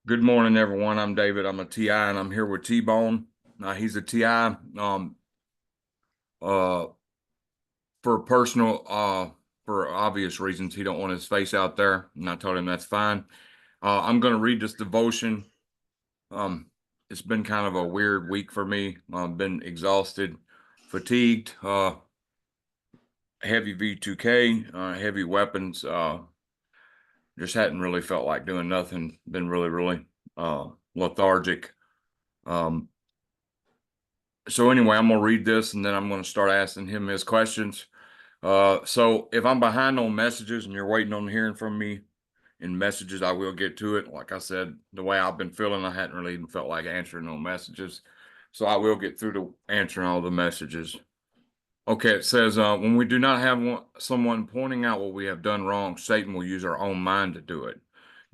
Good morning, everyone. I'm David. I'm a TI, and I'm here with T-Bone. He's a TI. Uh, for personal, for obvious reasons, he don't want his face out there, and I told him that's fine. I'm going to read this devotion. It's been kind of a weird week for me. I've been exhausted, fatigued, heavy V2K, heavy weapons. Just hadn't really felt like doing nothing. Been really lethargic. Um, So anyway, I'm gonna read this and then I'm gonna start asking him his questions. So if I'm behind on messages and you're waiting on hearing from me in messages, I will get to it. Like I said, the way I've been feeling, I hadn't really even felt like answering no messages. So I will get through to answering all the messages. Okay, it says, when we do not have someone pointing out what we have done wrong, Satan will use our own mind to do it.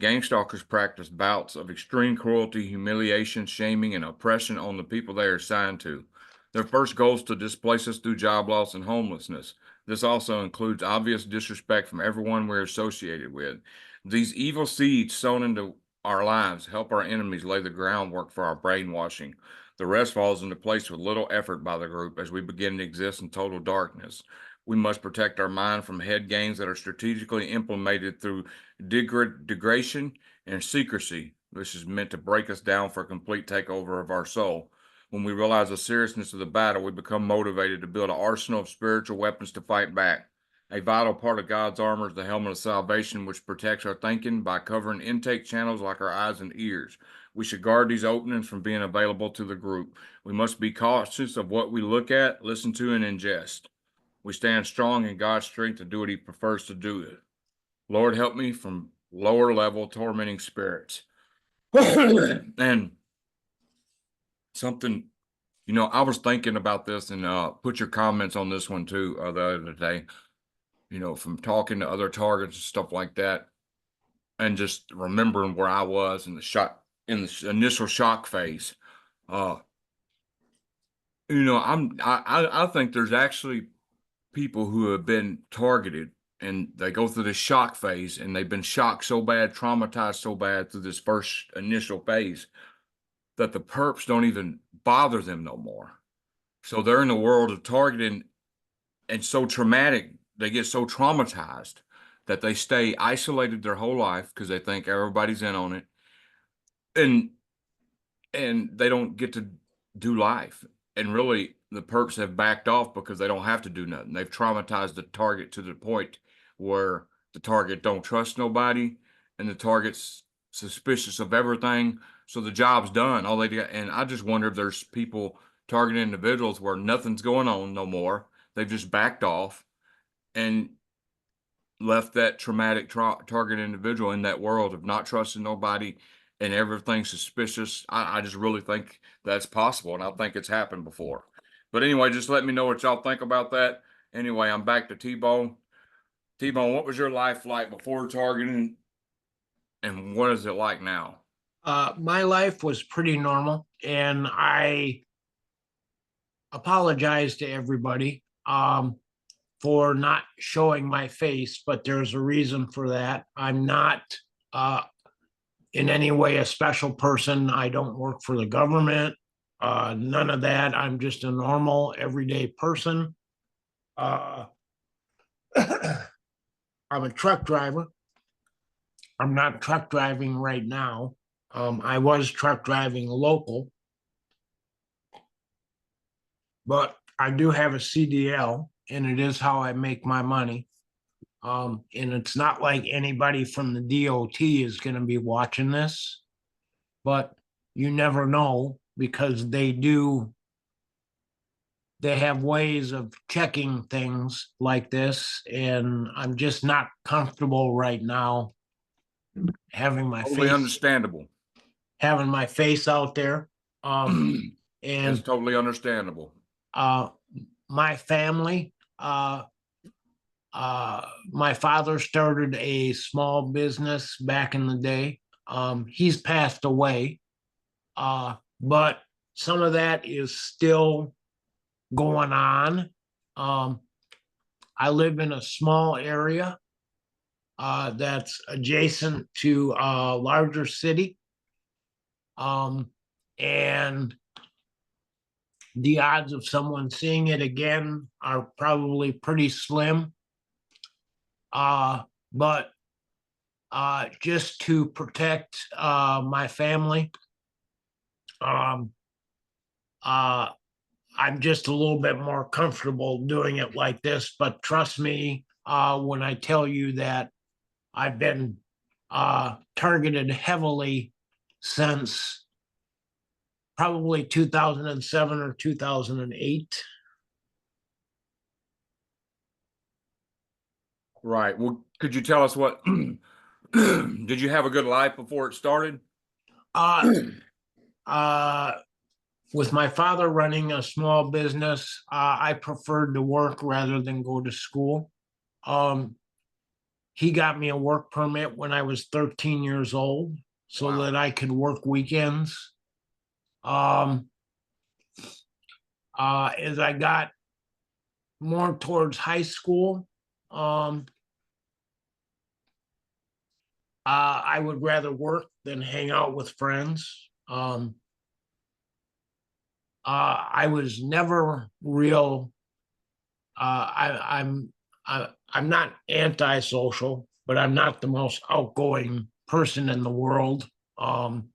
Gangstalkers practice bouts of extreme cruelty, humiliation, shaming, and oppression on the people they are assigned to. Their first goal is to displace us through job loss and homelessness. This also includes obvious disrespect from everyone we're associated with. These evil seeds sown into our lives help our enemies lay the groundwork for our brainwashing. The rest falls into place with little effort by the group as we begin to exist in total darkness. We must protect our mind from head games that are strategically implemented through degradation and secrecy. This is meant to break us down for a complete takeover of our soul. When we realize the seriousness of the battle, we become motivated to build an arsenal of spiritual weapons to fight back. A vital part of God's armor is the helmet of salvation, which protects our thinking by covering intake channels like our eyes and ears. We should guard these openings from being available to the group. We must be cautious of what we look at, listen to, and ingest. We stand strong in God's strength to do what He prefers to do. Lord, help me from lower level tormenting spirits. And something, I was thinking about this and put your comments on this one too the other day, from talking to other targets and stuff like that, and just remembering where I was in the initial shock phase. Uh, I think there's actually people who have been targeted and they go through this shock phase and they've been shocked so bad, traumatized so bad through this first initial phase that the perps don't even bother them no more. So they're in the world of targeting and so traumatic, they get so traumatized that they stay isolated their whole life because they think everybody's in on it. And they don't get to do life. And really, the perps have backed off because they don't have to do nothing. They've traumatized the target to the point where the target don't trust nobody, and the target's suspicious of everything. So the job's done. All they do, and I just wonder if there's people targeting individuals where nothing's going on no more. They've just backed off and left that traumatic target individual in that world of not trusting nobody and everything suspicious. I just really think that's possible, and I think it's happened before. But anyway, just let me know what y'all think about that. Anyway, I'm back to T-Bone. T-Bone, what was your life like before targeting, and what is it like now? My life was pretty normal, and I apologize to everybody for not showing my face, but there's a reason for that. I'm not uh, in any way a special person. I don't work for the government, none of that. I'm just a normal, everyday person. Uh, I'm a truck driver. I'm not truck driving right now. I was truck driving local, but I do have a CDL, and it is how I make my money. And it's not like anybody from the DOT is going to be watching this, but you never know because they have ways of checking things like this. And I'm just not comfortable right now having my Totally face understandable. having my face out there. It's And totally understandable. uh, my family, my father started a small business back in the day. He's passed away, but some of that is still going on. Um, I live in a small area that's adjacent to a larger city. And the odds of someone seeing it again are probably pretty slim. But just to protect my family, um, I'm just a little bit more comfortable doing it like this. But trust me when I tell you that I've been targeted heavily since probably 2007 or 2008. Right. Well, could you tell us what did you have a good life before it started? Uh, uh, with my father running a small business, I preferred to work rather than go to school. Um, he got me a work permit when I was 13 years old so Wow. that I could work weekends. Um, as I got more towards high school, um, I would rather work than hang out with friends. I was never real. I'm not antisocial, but I'm not the most outgoing person in the world. Um,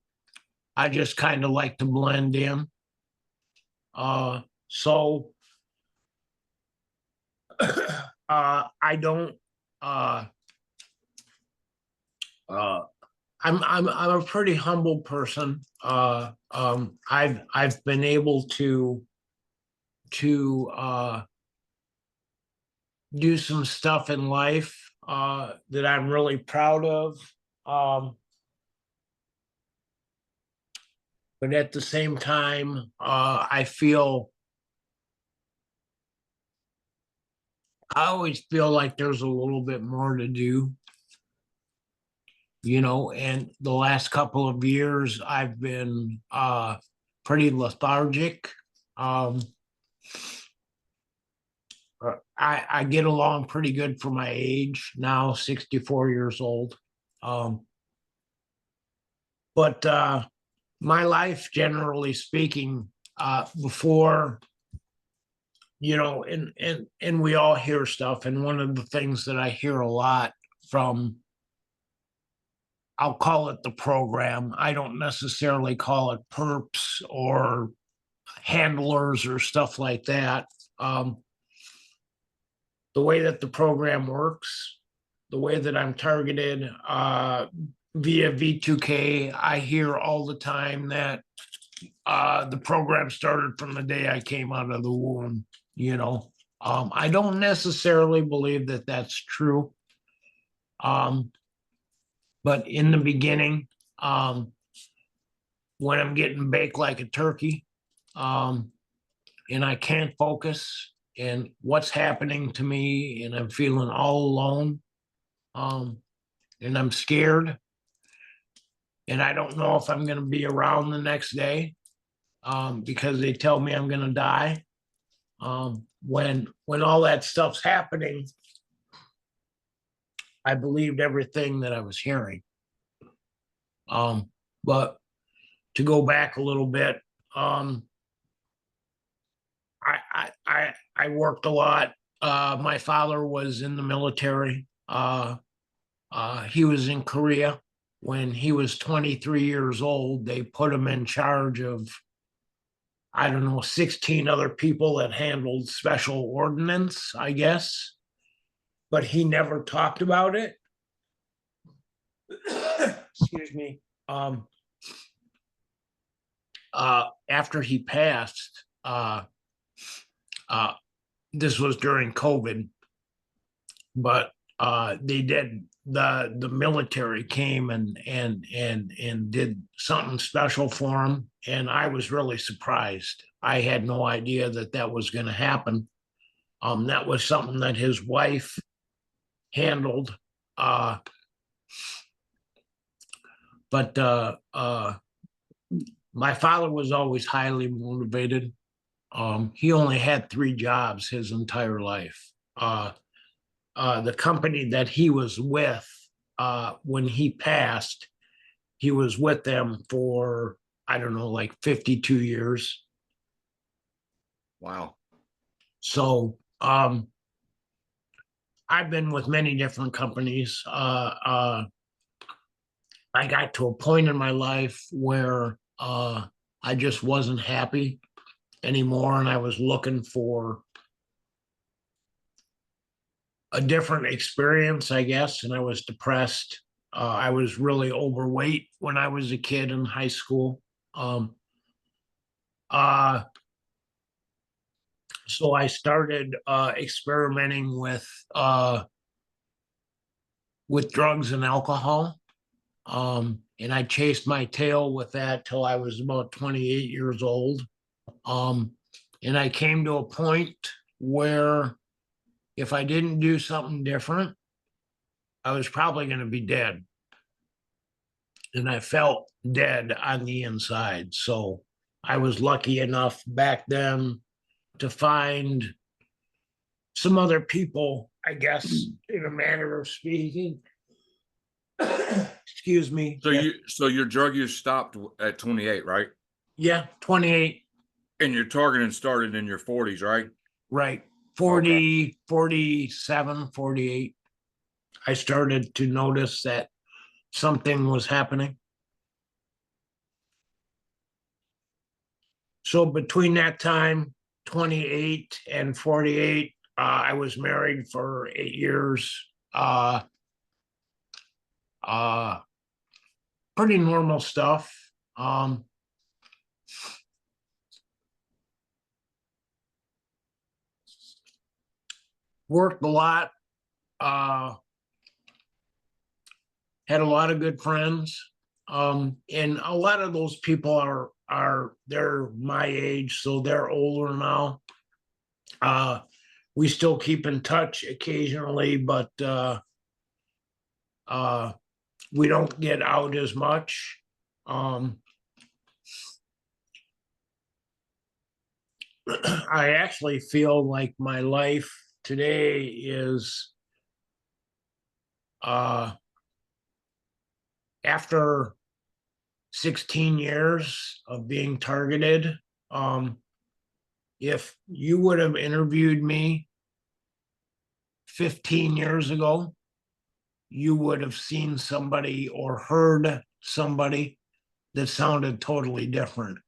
I just kind of like to blend in. So I don't. Uh, uh, I'm a pretty humble person. I've been able to do some stuff in life that I'm really proud of. Um, but at the same time, I always feel like there's a little bit more to do, and the last couple of years I've been pretty lethargic. Um, I get along pretty good for my age now, 64 years old. Um, but my life, generally speaking, before, and we all hear stuff. And one of the things that I hear a lot from, I'll call it the program. I don't necessarily call it perps or handlers or stuff like that. Um, the way that the program works, the way that I'm targeted via V2K, I hear all the time that the program started from the day I came out of the womb. I don't necessarily believe that that's true. Um, but in the beginning, when I'm getting baked like a turkey, um, and I can't focus and what's happening to me, and I'm feeling all alone, um, and I'm scared, and I don't know if I'm going to be around the next day because they tell me I'm going to die. When all that stuff's happening, I believed everything that I was hearing. But to go back a little bit, I worked a lot. My father was in the military. He was in Korea when he was 23 years old. They put him in charge of, I don't know, 16 other people that handled special ordnance, I guess. But he never talked about it. Excuse me. After he passed, this was during COVID, but they did the military came and did something special for him, and I was really surprised. I had no idea that that was going to happen. That was something that his wife handled, but my father was always highly motivated. He only had 3 jobs his entire life. The company that he was with when he passed, he was with them for I don't know, like 52 years. Wow. So I've been with many different companies. I got to a point in my life where I just wasn't happy anymore, and I was looking for a different experience, I guess. And I was depressed. I was really overweight when I was a kid in high school. Um, uh, so I started experimenting with drugs and alcohol. And I chased my tail with that till I was about 28 years old. Um, and I came to a point where if I didn't do something different, I was probably going to be dead. And I felt dead on the inside. So I was lucky enough back then to find some other people, I guess, in a manner of speaking. Excuse me. So your drug use stopped at 28, right? Yeah, 28. And your targeting started in your 40s, right? Right. Okay. 40, 47, 48. I started to notice that something was happening. So between that time, 28 and 48, I was married for 8 years. Uh, uh, Pretty normal stuff. Um, Worked a lot. Uh, had a lot of good friends. And a lot of those people they're my age, so they're older now. Uh, we still keep in touch occasionally, but uh, we don't get out as much. Um, I actually feel like my life today is uh, after 16 years of being targeted. Um, if you would have interviewed me 15 years ago, you would have seen somebody or heard somebody that sounded totally different.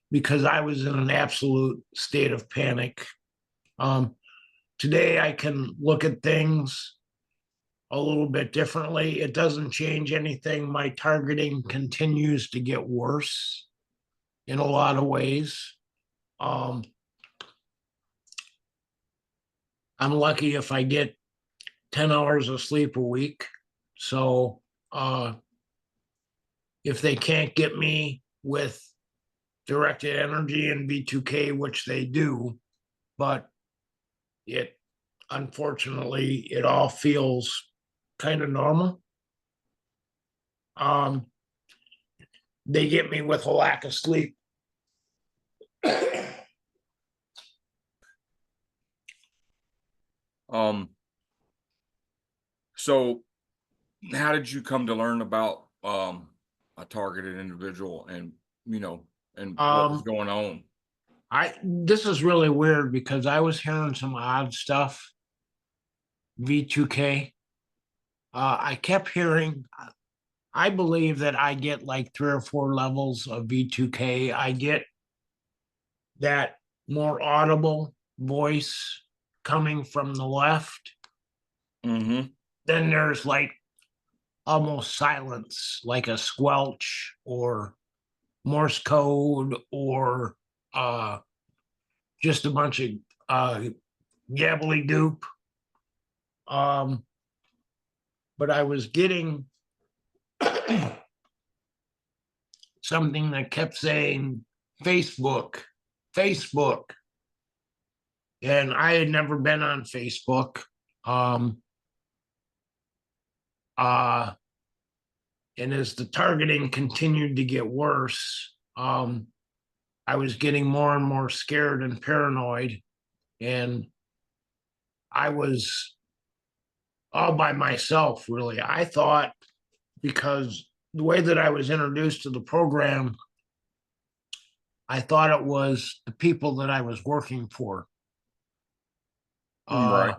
Because I was in an absolute state of panic. Um, Today, I can look at things a little bit differently. It doesn't change anything. My targeting continues to get worse in a lot of ways. Um, I'm lucky if I get 10 hours of sleep a week. So uh, if they can't get me with directed energy and V2K, which they do, but it unfortunately it all feels kind of normal. Um, they get me with a lack of sleep. Um, so how did you come to learn about a targeted individual and and what was um, going on? I This is really weird because I was hearing some odd stuff. V2K. I kept hearing. I believe that I get like 3 or 4 levels of V2K. I get that more audible voice coming from the left. Mm-hmm. Then there's like almost silence, like a squelch or Morse code or uh, just a bunch of uh, gabbledygook. Um, but I was getting something that kept saying Facebook, Facebook. And I had never been on Facebook. Um, uh, and as the targeting continued to get worse, I was getting more and more scared and paranoid. And I was all by myself, really. I thought because the way that I was introduced to the program, I thought it was the people that I was working for. Right.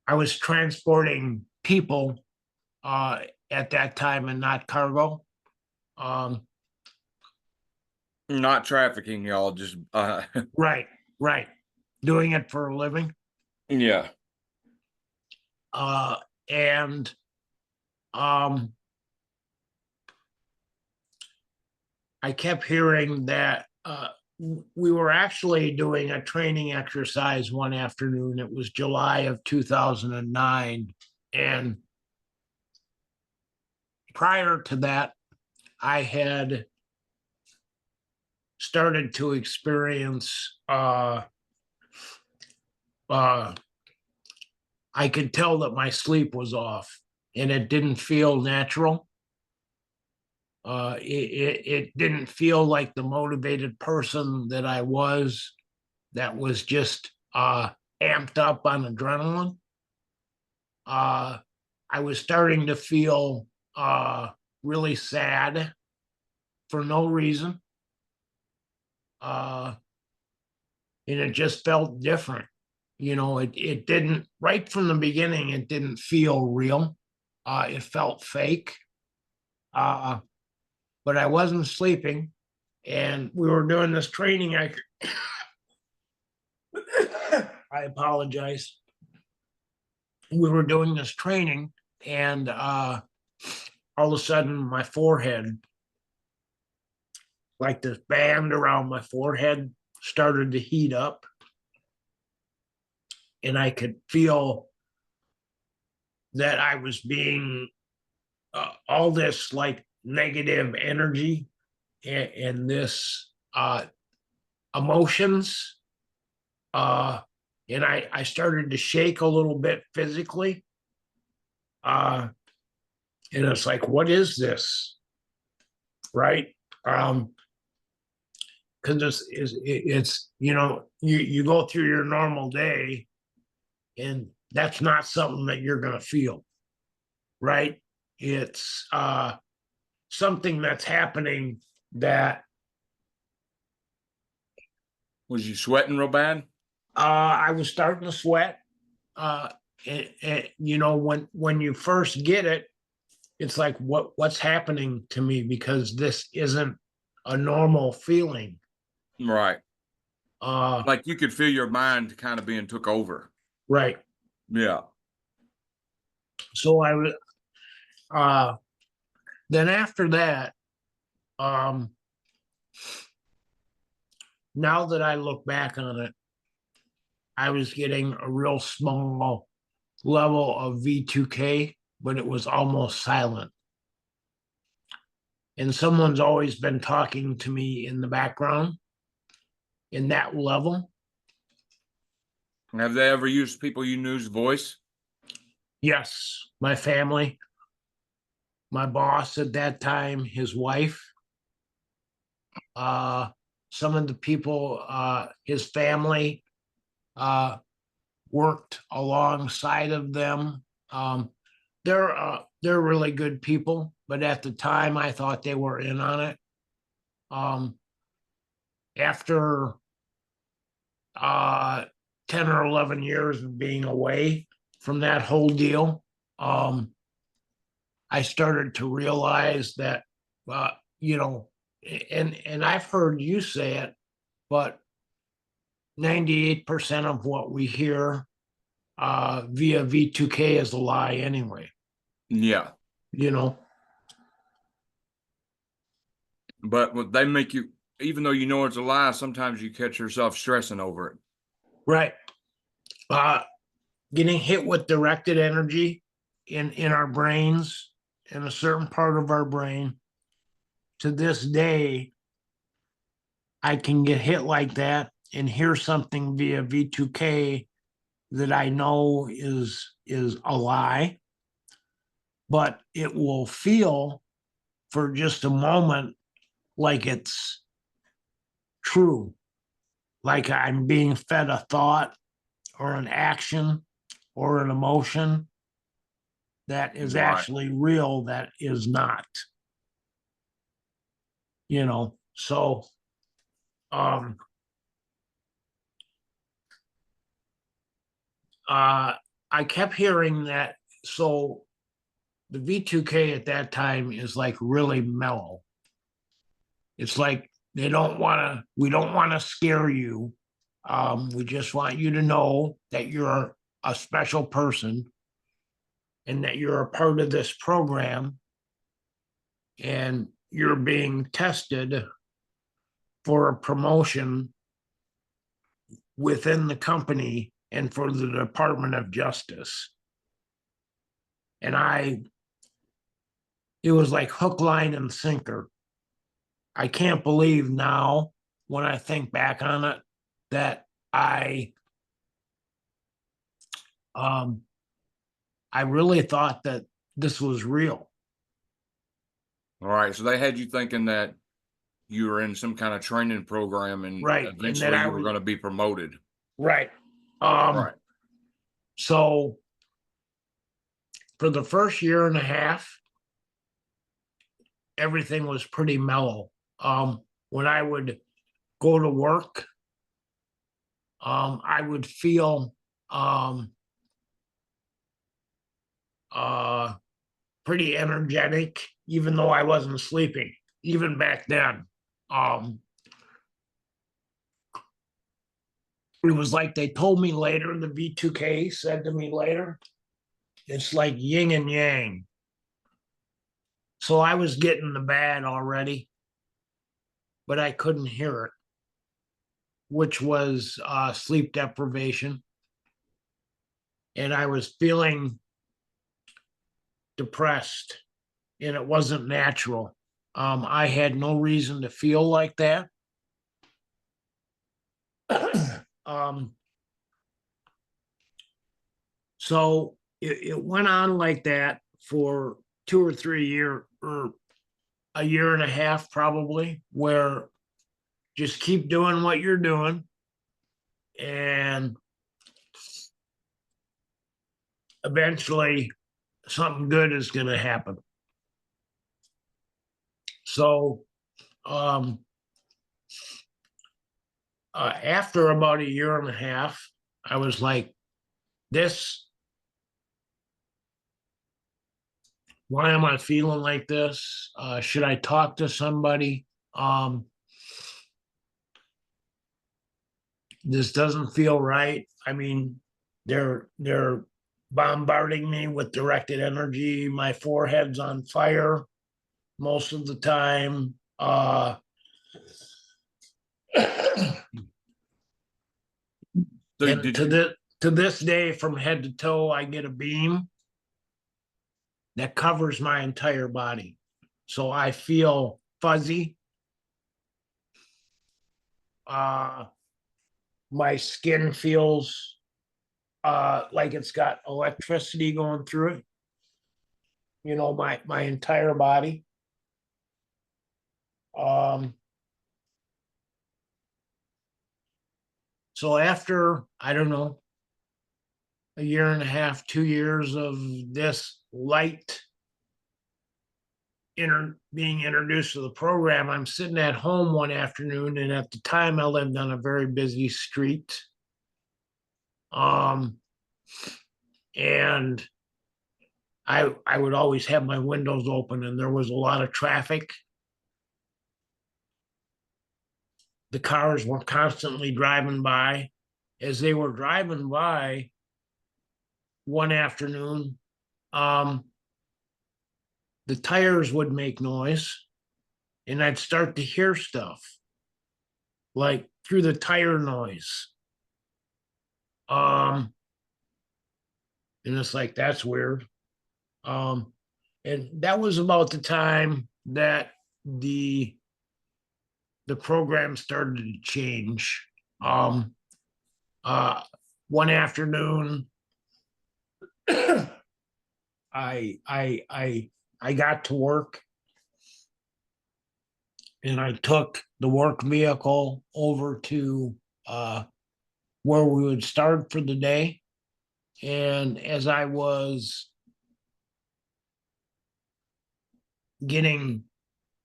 I was transporting people at that time and not cargo. Um, Not trafficking, y'all. Just right, right. Doing it for a living. yeah. And I kept hearing that we were actually doing a training exercise one afternoon. It was July of 2009. And prior to that, I had started to experience, I could tell that my sleep was off and it didn't feel natural. It didn't feel like the motivated person that I was, that was just amped up on adrenaline. I was starting to feel really sad for no reason. And it just felt different. It didn't, right from the beginning, it didn't feel real. It felt fake. But I wasn't sleeping. And we were doing this training. I apologize. We were doing this training, and all of a sudden, my forehead, like this band around my forehead, started to heat up. And I could feel that I was being all this like negative energy and this emotions. And I started to shake a little bit physically. And it's like, what is this? Right? Because it's you go through your normal day, and that's not something that you're going to feel, right? It's something that's happening that Was you sweating real bad? I was starting to sweat. When you first get it, it's like what's happening to me, because this isn't a normal feeling. Right. Uh, Like you could feel your mind kind of being took over. right. Yeah. So I was then after that, um, now that I look back on it, I was getting a real small level of V2K, but it was almost silent. And someone's always been talking to me in the background in that level. Have they ever used people you knew's voice? Yes, my family, my boss at that time, his wife, uh, some of the people, his family, uh, worked alongside of them. They're really good people, but at the time I thought they were in on it. Um, After 10 or 11 years of being away from that whole deal, I started to realize that, uh, you know, and I've heard you say it, but 98% of what we hear via V2K is a lie anyway, Yeah. you know? But they make you, even though you know it's a lie, sometimes you catch yourself stressing over it. Right. Uh, Getting hit with directed energy in our brains, in a certain part of our brain. To this day, I can get hit like that and hear something via V2K that I know is a lie, but it will feel for just a moment like it's true, like I'm being fed a thought or an action or an emotion that is Right. actually real that is not. So um I kept hearing that. So the V2K at that time is like really mellow. It's like we don't want to scare you. We just want you to know that you're a special person and that you're a part of this program and you're being tested for a promotion within the company and for the Department of Justice. And it was like hook, line, and sinker. I can't believe now when I think back on it that um I really thought that this was real. All right. So they had you thinking that you were in some kind of training program and Right. And that eventually I you were was going to be promoted. right. Right. So for the first year and a half, everything was pretty mellow. When I would go to work, I would feel uh pretty energetic, even though I wasn't sleeping, even back then. Um, it was like they told me later, the V2K said to me later, it's like yin and yang. So I was getting the bad already, but I couldn't hear it, which was sleep deprivation. And I was feeling depressed, and it wasn't natural. I had no reason to feel like that. um, So it went on like that for 2 or 3 years, or a year and a half, probably, where just keep doing what you're doing. And eventually something good is going to happen. So um, after about a year and a half, I was like, this, why am I feeling like this? Should I talk to somebody? Um, this doesn't feel right. I mean, they're bombarding me with directed energy. My forehead's on fire most of the time. So And did you, to this day, from head to toe, I get a beam that covers my entire body. So I feel fuzzy. Uh, my skin feels like it's got electricity going through it. My entire body. Um, so after, I don't know, a year and a half, 2 years of this light being introduced to the program, I'm sitting at home one afternoon, and at the time I lived on a very busy street. Um, and I would always have my windows open, and there was a lot of traffic. The cars were constantly driving by. As they were driving by one afternoon, um, the tires would make noise, and I'd start to hear stuff like through the tire noise. Um, and it's like, that's weird. Um, and that was about the time that the the program started to change. Um, uh, One afternoon, I I got to work, and I took the work vehicle over to where we would start for the day. And as I was getting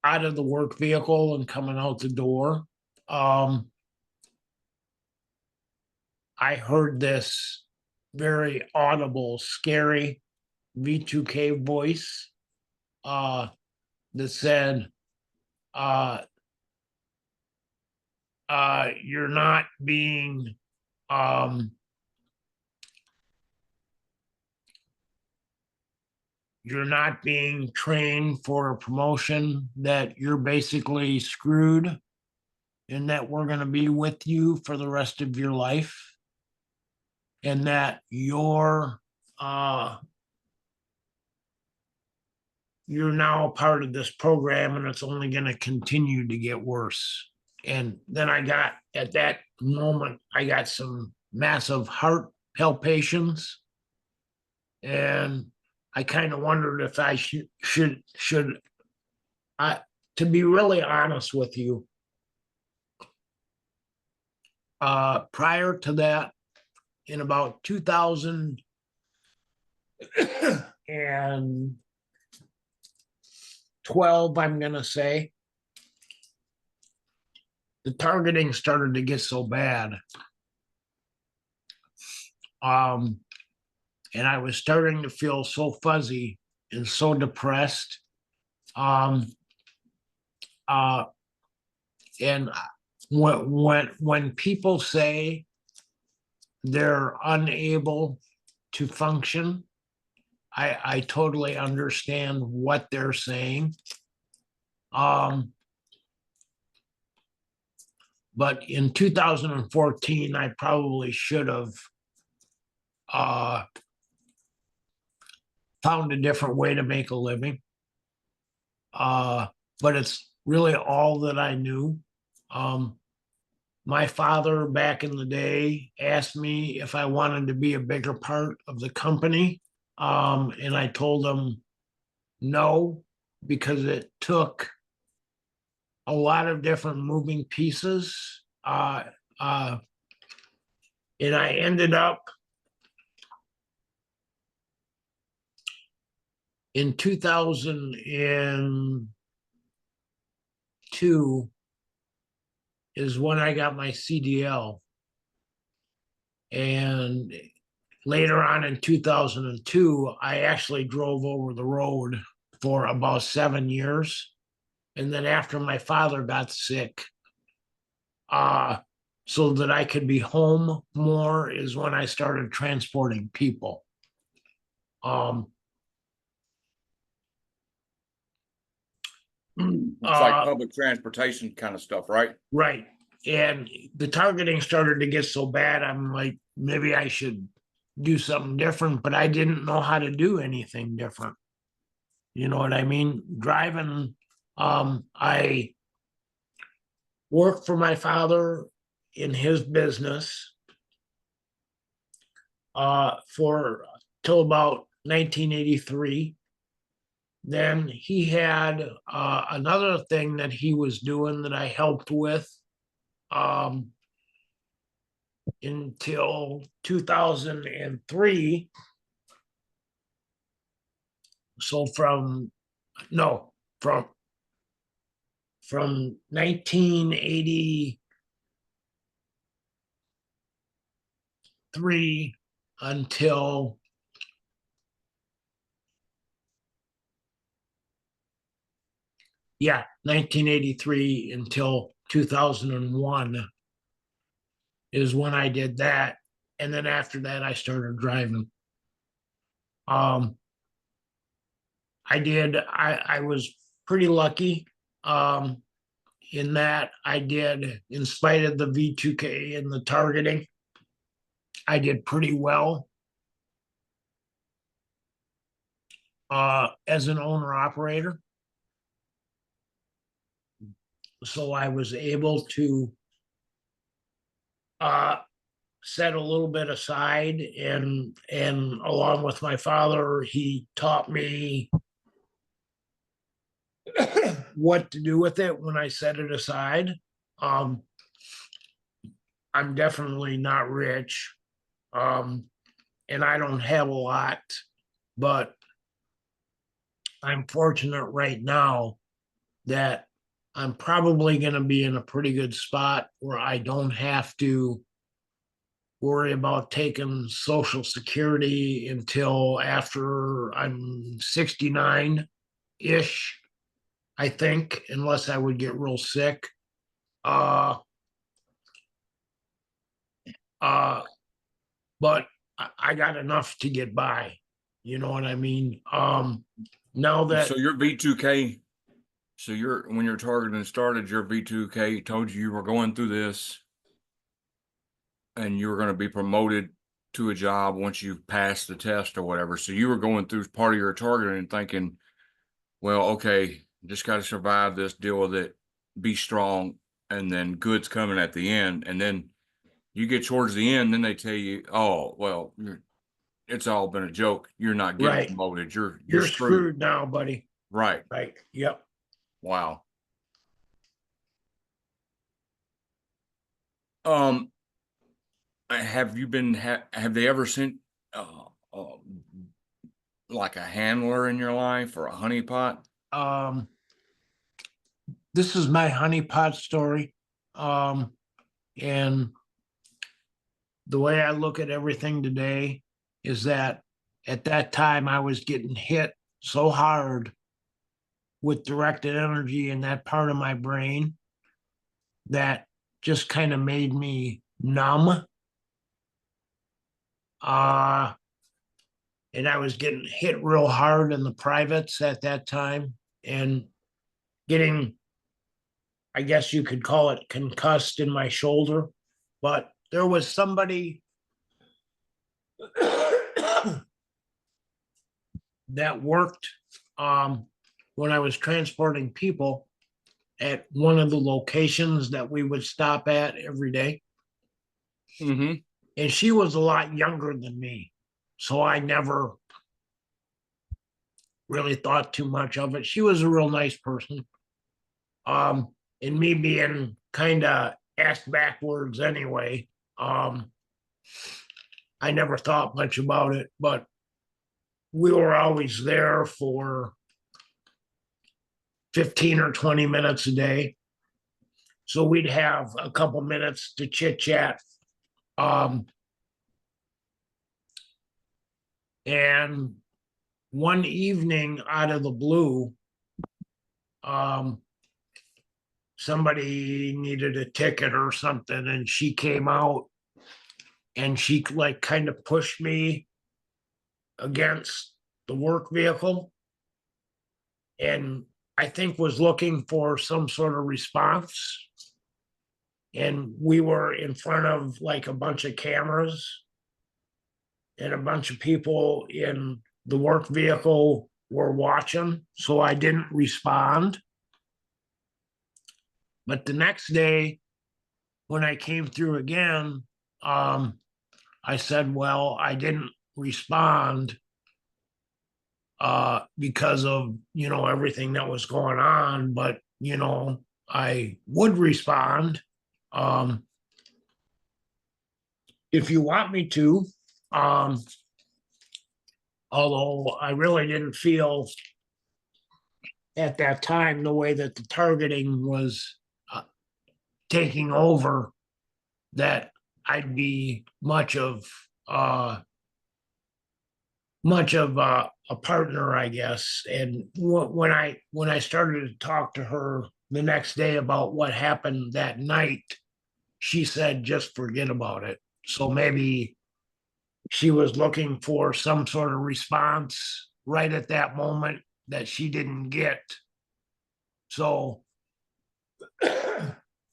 out of the work vehicle and coming out the door, um, I heard this very audible, scary V2K voice that said, uh, you're not being you're not being trained for a promotion, that you're basically screwed, and that we're going to be with you for the rest of your life, and that you're now a part of this program and it's only going to continue to get worse. And then at that moment, I got some massive heart palpitations, and I kind of wondered if I should I, to be really honest with you, prior to that, in about 2012, I'm going to say, the targeting started to get so bad. And I was starting to feel so fuzzy and so depressed. And when people say they're unable to function, I totally understand what they're saying. But in 2014, I probably should have found a different way to make a living. But it's really all that I knew. My father back in the day asked me if I wanted to be a bigger part of the company. And I told him no, because it took a lot of different moving pieces. And I ended up in 2002 is when I got my CDL. And later on in 2002, I actually drove over the road for about 7 years. And then after my father got sick, so that I could be home more, is when I started transporting people. It's like public transportation kind of stuff, right? Right. And the targeting started to get so bad, I'm like, maybe I should do something different, but I didn't know how to do anything different. You know what I mean? Driving, I worked for my father in his business for till about 1983. Then he had another thing that he was doing that I helped with until 2003. So from 1983 until 1983 until 2001 is when I did that. And then after that, I started driving. I was pretty lucky in that I did, in spite of the V2K and the targeting, I did pretty well as an owner operator. So I was able to set a little bit aside, and along with my father, he taught me what to do with it when I set it aside. I'm definitely not rich, and I don't have a lot, but I'm fortunate right now that I'm probably going to be in a pretty good spot where I don't have to worry about taking Social Security until after I'm 69 ish, I think, unless I would get real sick. Uh, uh, but I got enough to get by. You know what I mean? Now that So your V2K, so when your targeting started, your V2K told you were going through this and you were going to be promoted to a job once you passed the test or whatever. So you were going through part of your targeting and thinking, well, okay, just got to survive this, deal with it, be strong, and then good's coming at the end. And then you get towards the end, then they tell you, oh, well, it's all been a joke. You're not getting right, promoted. You're you're screwed. screwed now, buddy. Right. Right. Yep. Wow. Um, have you been have they ever sent uh, uh like a handler in your life or a honeypot? Um, this is my honeypot story. And the way I look at everything today is that at that time I was getting hit so hard with directed energy in that part of my brain that just kind of made me numb. Uh, and I was getting hit real hard in the privates at that time and getting, I guess you could call it concussed in my shoulder. But there was somebody that worked when I was transporting people at one of the locations that we would stop at every day. Mm-hmm. And she was a lot younger than me. So I never really thought too much of it. She was a real nice person. And me being kind of ass backwards anyway, I never thought much about it, but we were always there for 15 or 20 minutes a day. So we'd have a couple minutes to chit chat. Um, and one evening out of the blue, um, somebody needed a ticket or something, and she came out and she like kind of pushed me against the work vehicle and I think was looking for some sort of response. And we were in front of like a bunch of cameras and a bunch of people in the work vehicle were watching. So I didn't respond. But the next day, when I came through again, I said, well, I didn't respond because of, everything that was going on, but, I would respond um, if you want me to. Um, Although I really didn't feel at that time the way that the targeting was taking over that I'd be much of a partner, I guess. And when I started to talk to her the next day about what happened that night, she said, "Just forget about it." So maybe she was looking for some sort of response right at that moment that she didn't get. So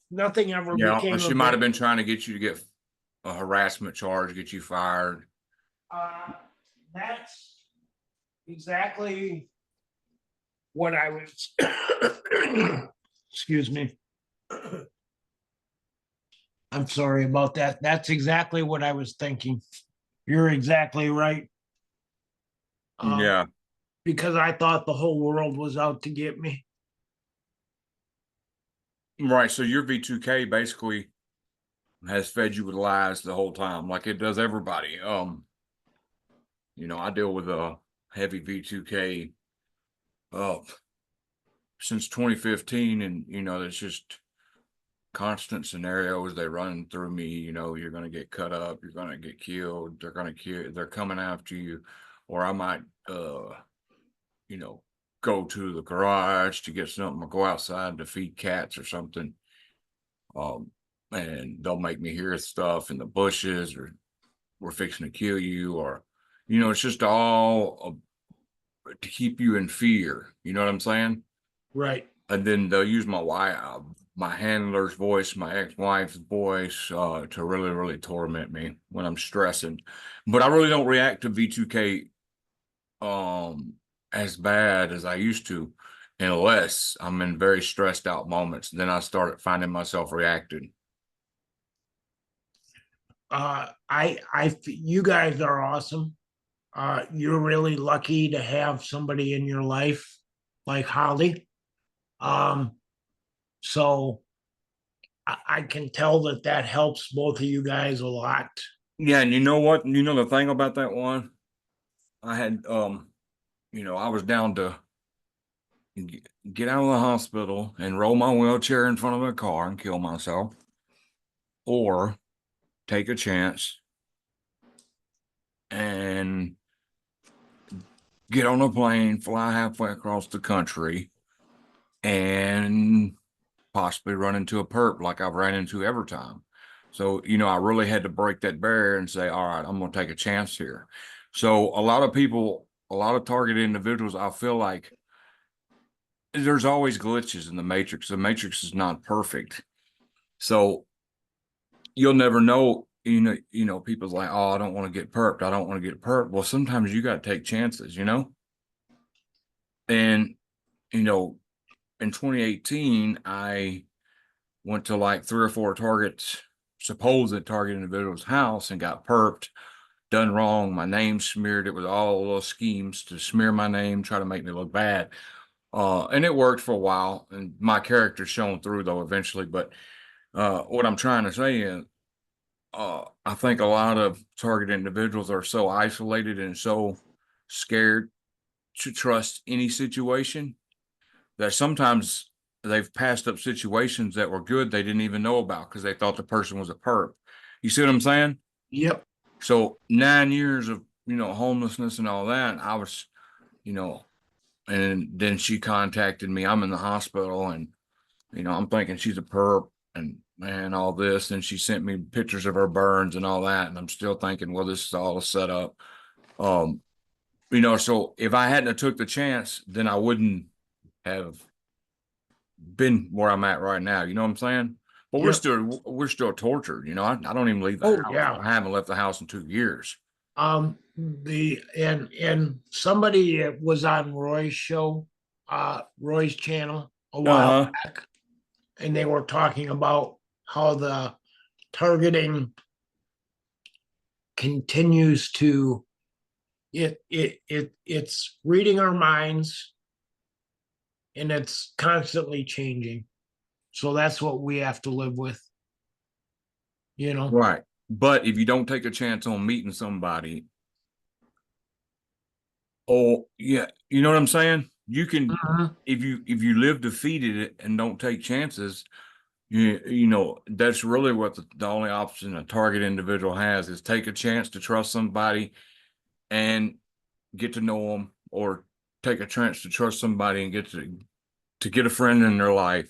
nothing ever Yeah, or became she a might bit. have been trying to get you to get a harassment charge, get you fired. Uh, that's exactly what I was. Excuse me. I'm sorry about that. That's exactly what I was thinking. You're exactly right. Um, Yeah, because I thought the whole world was out to get me. right. So your V2K basically has fed you with lies the whole time, like it does everybody. I deal with a heavy V2K uh, since 2015, and it's just constant scenarios they run through me. You're going to get cut up, you're going to get killed, they're going to kill, they're coming after you, or I might you know go to the garage to get something or go outside to feed cats or something. um and they'll make me hear stuff in the bushes, or we're fixing to kill you, or it's just all to keep you in fear, you know what I'm saying? Right. And then they'll use my handler's voice, my ex-wife's voice, to really, really torment me when I'm stressing. But I really don't react to V2K um as bad as I used to, unless I'm in very stressed out moments. Then I started finding myself reacting. You guys are awesome. You're really lucky to have somebody in your life like Holly. Um, so I can tell that that helps both of you guys a lot. Yeah, and you know what? The thing about that one, I had I was down to get out of the hospital and roll my wheelchair in front of a car and kill myself, or take a chance and get on a plane, fly halfway across the country, and possibly run into a perp like I've ran into every time. So, I really had to break that barrier and say, all right, I'm going to take a chance here. So, a lot of people, a lot of targeted individuals, I feel like there's always glitches in the matrix. The matrix is not perfect. So, you'll never know. People's like, oh, I don't want to get perped. I don't want to get perped. Well, sometimes you got to take chances. And, you know, in 2018, I went to like 3 or 4 targets, supposed target individual's house, and got perped, done wrong. My name smeared. It was all little schemes to smear my name, try to make me look bad. And it worked for a while, and my character shone through though eventually. But what I'm trying to say is, I think a lot of target individuals are so isolated and so scared to trust any situation that sometimes they've passed up situations that were good they didn't even know about because they thought the person was a perp. You see what I'm saying? Yep. So 9 years of homelessness and all that, I was, you know, and then she contacted me. I'm in the hospital, and I'm thinking she's a perp and man, all this. And she sent me pictures of her burns and all that, and I'm still thinking, well, this is all a setup. Um, so if I hadn't have took the chance, then I wouldn't have been where I'm at right now. You know what I'm saying? But we're Yep. still tortured. I don't even leave the Oh house. yeah. I haven't left the house in 2 years. The and somebody was on Roy's show, Roy's channel a while Uh-huh. back, and they were talking about how the targeting continues to it's reading our minds and it's constantly changing. So that's what we have to live with, you know. Right. But if you don't take a chance on meeting somebody, oh yeah, you know what I'm saying? You can, Mhm. if you live defeated and don't take chances, that's really what the only option a target individual has is take a chance to trust somebody and get to know them, or take a chance to trust somebody and get to get a friend in their life,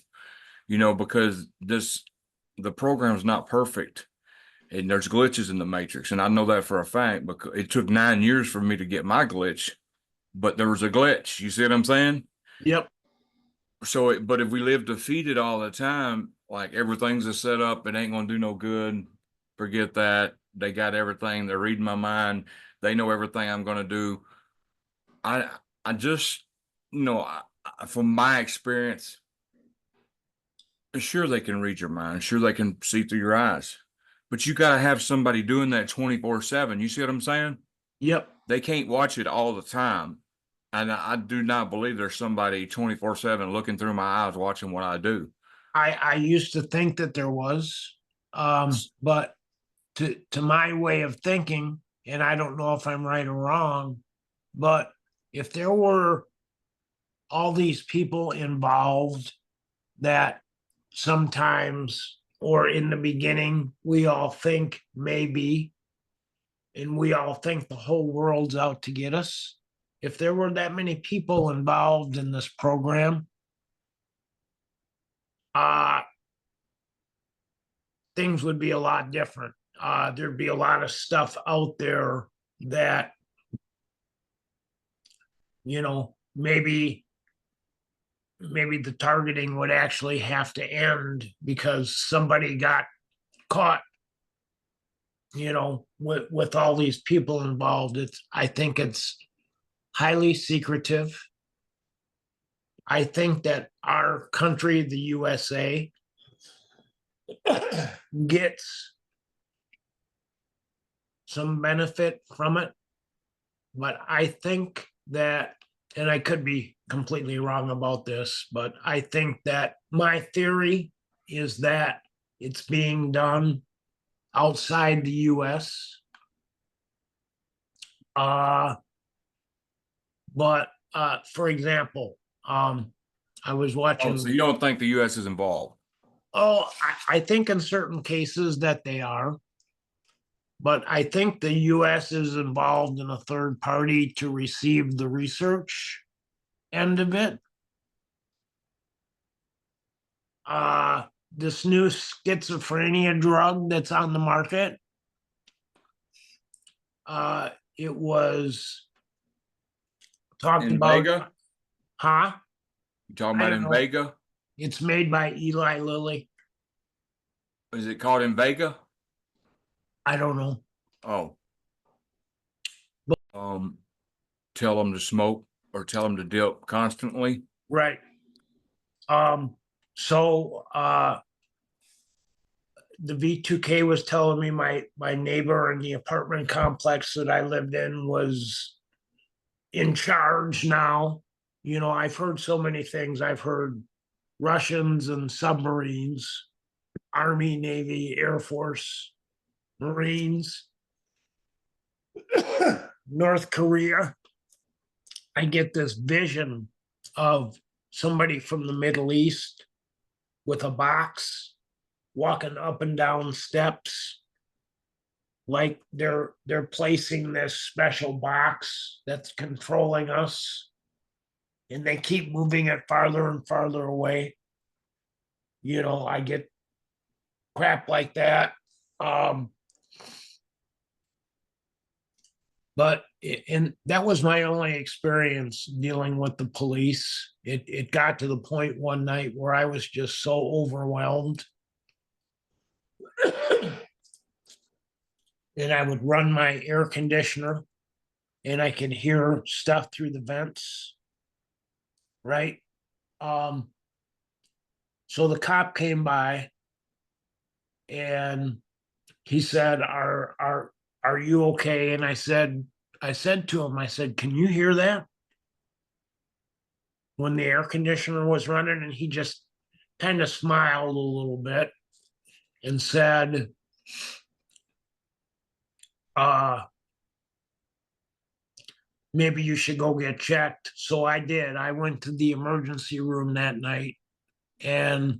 because the program's not perfect, and there's glitches in the matrix. And I know that for a fact because it took 9 years for me to get my glitch, but there was a glitch. You see what I'm saying? Yep. So, but if we live defeated all the time, like everything's a setup, it ain't gonna do no good. Forget that. They got everything. They're reading my mind. They know everything I'm gonna do. I I just from my experience, sure they can read your mind. Sure they can see through your eyes, but you got to have somebody doing that 24/7. You see what I'm saying? Yep. They can't watch it all the time. And I do not believe there's somebody 24/7 looking through my eyes watching what I do. I used to think that there was, but to my way of thinking, and I don't know if I'm right or wrong, but if there were all these people involved that sometimes, or in the beginning, we all think maybe, and we all think the whole world's out to get us. If there were that many people involved in this program, uh, things would be a lot different. There'd be a lot of stuff out there that, maybe the targeting would actually have to end because somebody got caught, with all these people involved. I think it's highly secretive. I think that our country, the USA, gets some benefit from it. But I think that, and I could be completely wrong about this, but I think that my theory is that it's being done outside the US. But for example, I was Oh, so watching. you don't think the US is involved? Oh, I think in certain cases that they are, but I think the US is involved in a third party to receive the research end of it. This new schizophrenia drug that's on the market, it was talked In about. Vega? Huh? You talking I about don't in know. Vega? It's made by Eli Lilly. Is it called in Vega? I don't know. Oh, But tell them to smoke or tell them to dip constantly. right. So the V2K was telling me my neighbor in the apartment complex that I lived in was in charge now. I've heard so many things. I've heard Russians and submarines, Army, Navy, Air Force, Marines, North Korea. I get this vision of somebody from the Middle East with a box walking up and down steps like they're placing this special box that's controlling us, and they keep moving it farther and farther away. I get crap like that. But and that was my only experience dealing with the police. It got to the point one night where I was just so overwhelmed. And I would run my air conditioner and I could hear stuff through the vents. Right. Um, so the cop came by and he said, Are you okay? And I said to him, I said, can you hear that? When the air conditioner was running, and he just kind of smiled a little bit and said, maybe you should go get checked. So I did. I went to the emergency room that night, and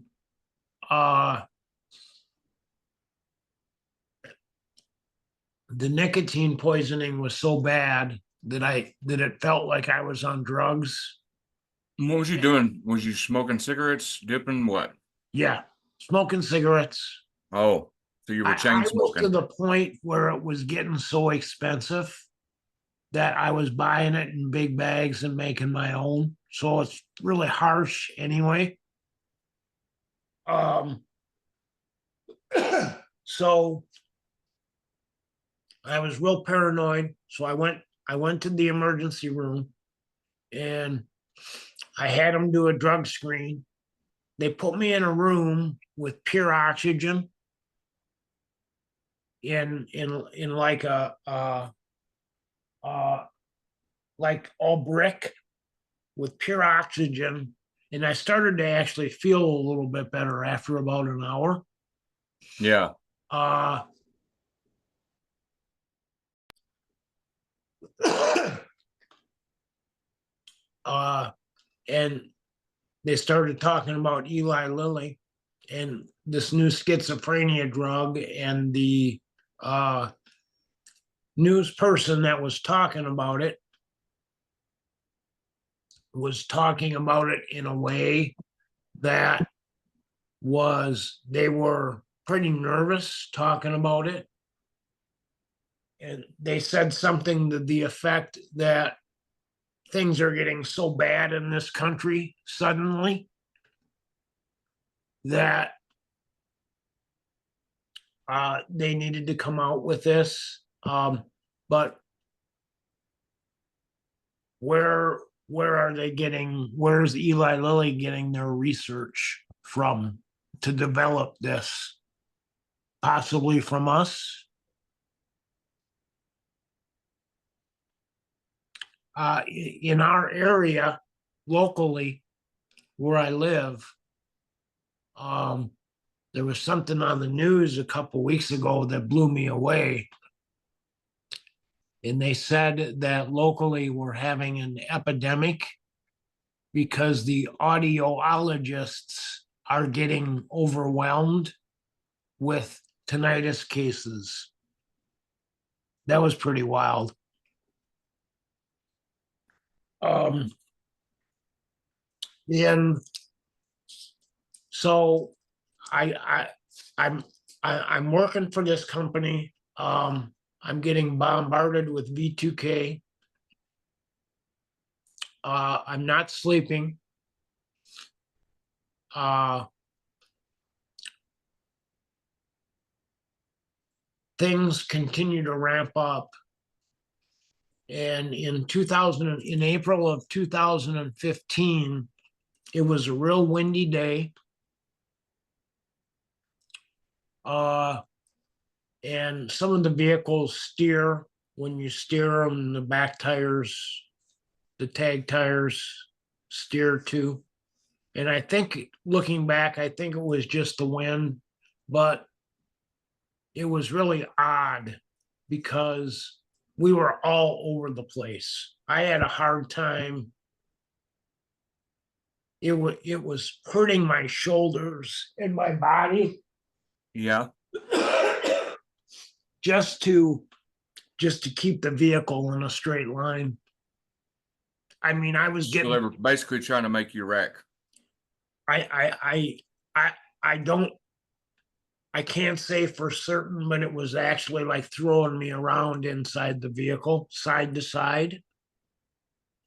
the nicotine poisoning was so bad that it felt like I was on drugs. What was you doing? Was you smoking cigarettes, dipping what? Yeah, smoking cigarettes. Oh, so you were chain I was to smoking. the point where it was getting so expensive that I was buying it in big bags and making my own. So it's really harsh anyway. Um, so I was real paranoid. So I went to the emergency room and I had them do a drug screen. They put me in a room with pure oxygen in like a like all brick with pure oxygen. And I started to actually feel a little bit better after about an hour. Yeah. Uh, uh, and they started talking about Eli Lilly and this new schizophrenia drug, and the news person that was talking about it was talking about it in a way that they were pretty nervous talking about it. And they said something to the effect that things are getting so bad in this country suddenly that they needed to come out with this. But where are they getting? Where's Eli Lilly getting their research from to develop this? Possibly from us. In our area, locally, where I live, there was something on the news a couple weeks ago that blew me away. And they said that locally we're having an epidemic because the audiologists are getting overwhelmed with tinnitus cases. That was pretty wild. And so I'm working for this company. I'm getting bombarded with V2K. I'm not sleeping. Things continue to ramp up. And in April of 2015, it was a real windy day. And some of the vehicles steer. When you steer them, the back tires, the tag tires steer too. And I think, looking back, I think it was just the wind, but it was really odd because we were all over the place. I had a hard time. It was hurting my shoulders and my body. Yeah. just to keep the vehicle in a straight line. I mean, I was So they were basically trying to make you wreck. I can't say for certain, but it was actually like throwing me around inside the vehicle, side to side.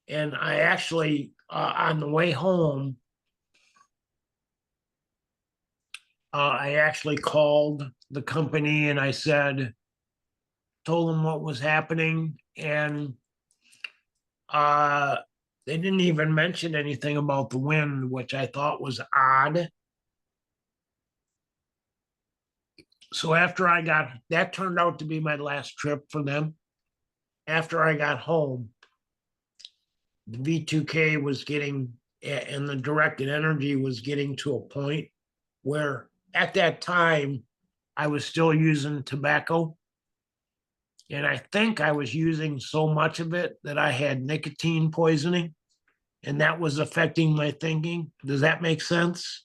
And I actually, on the way home, I actually called the company and I told them what was happening. And they didn't even mention anything about the wind, which I thought was odd. So that turned out to be my last trip for them. After I got home, the V2K was getting, and the directed energy was getting to a point where at that time I was still using tobacco. And I think I was using so much of it that I had nicotine poisoning, and that was affecting my thinking. Does that make sense?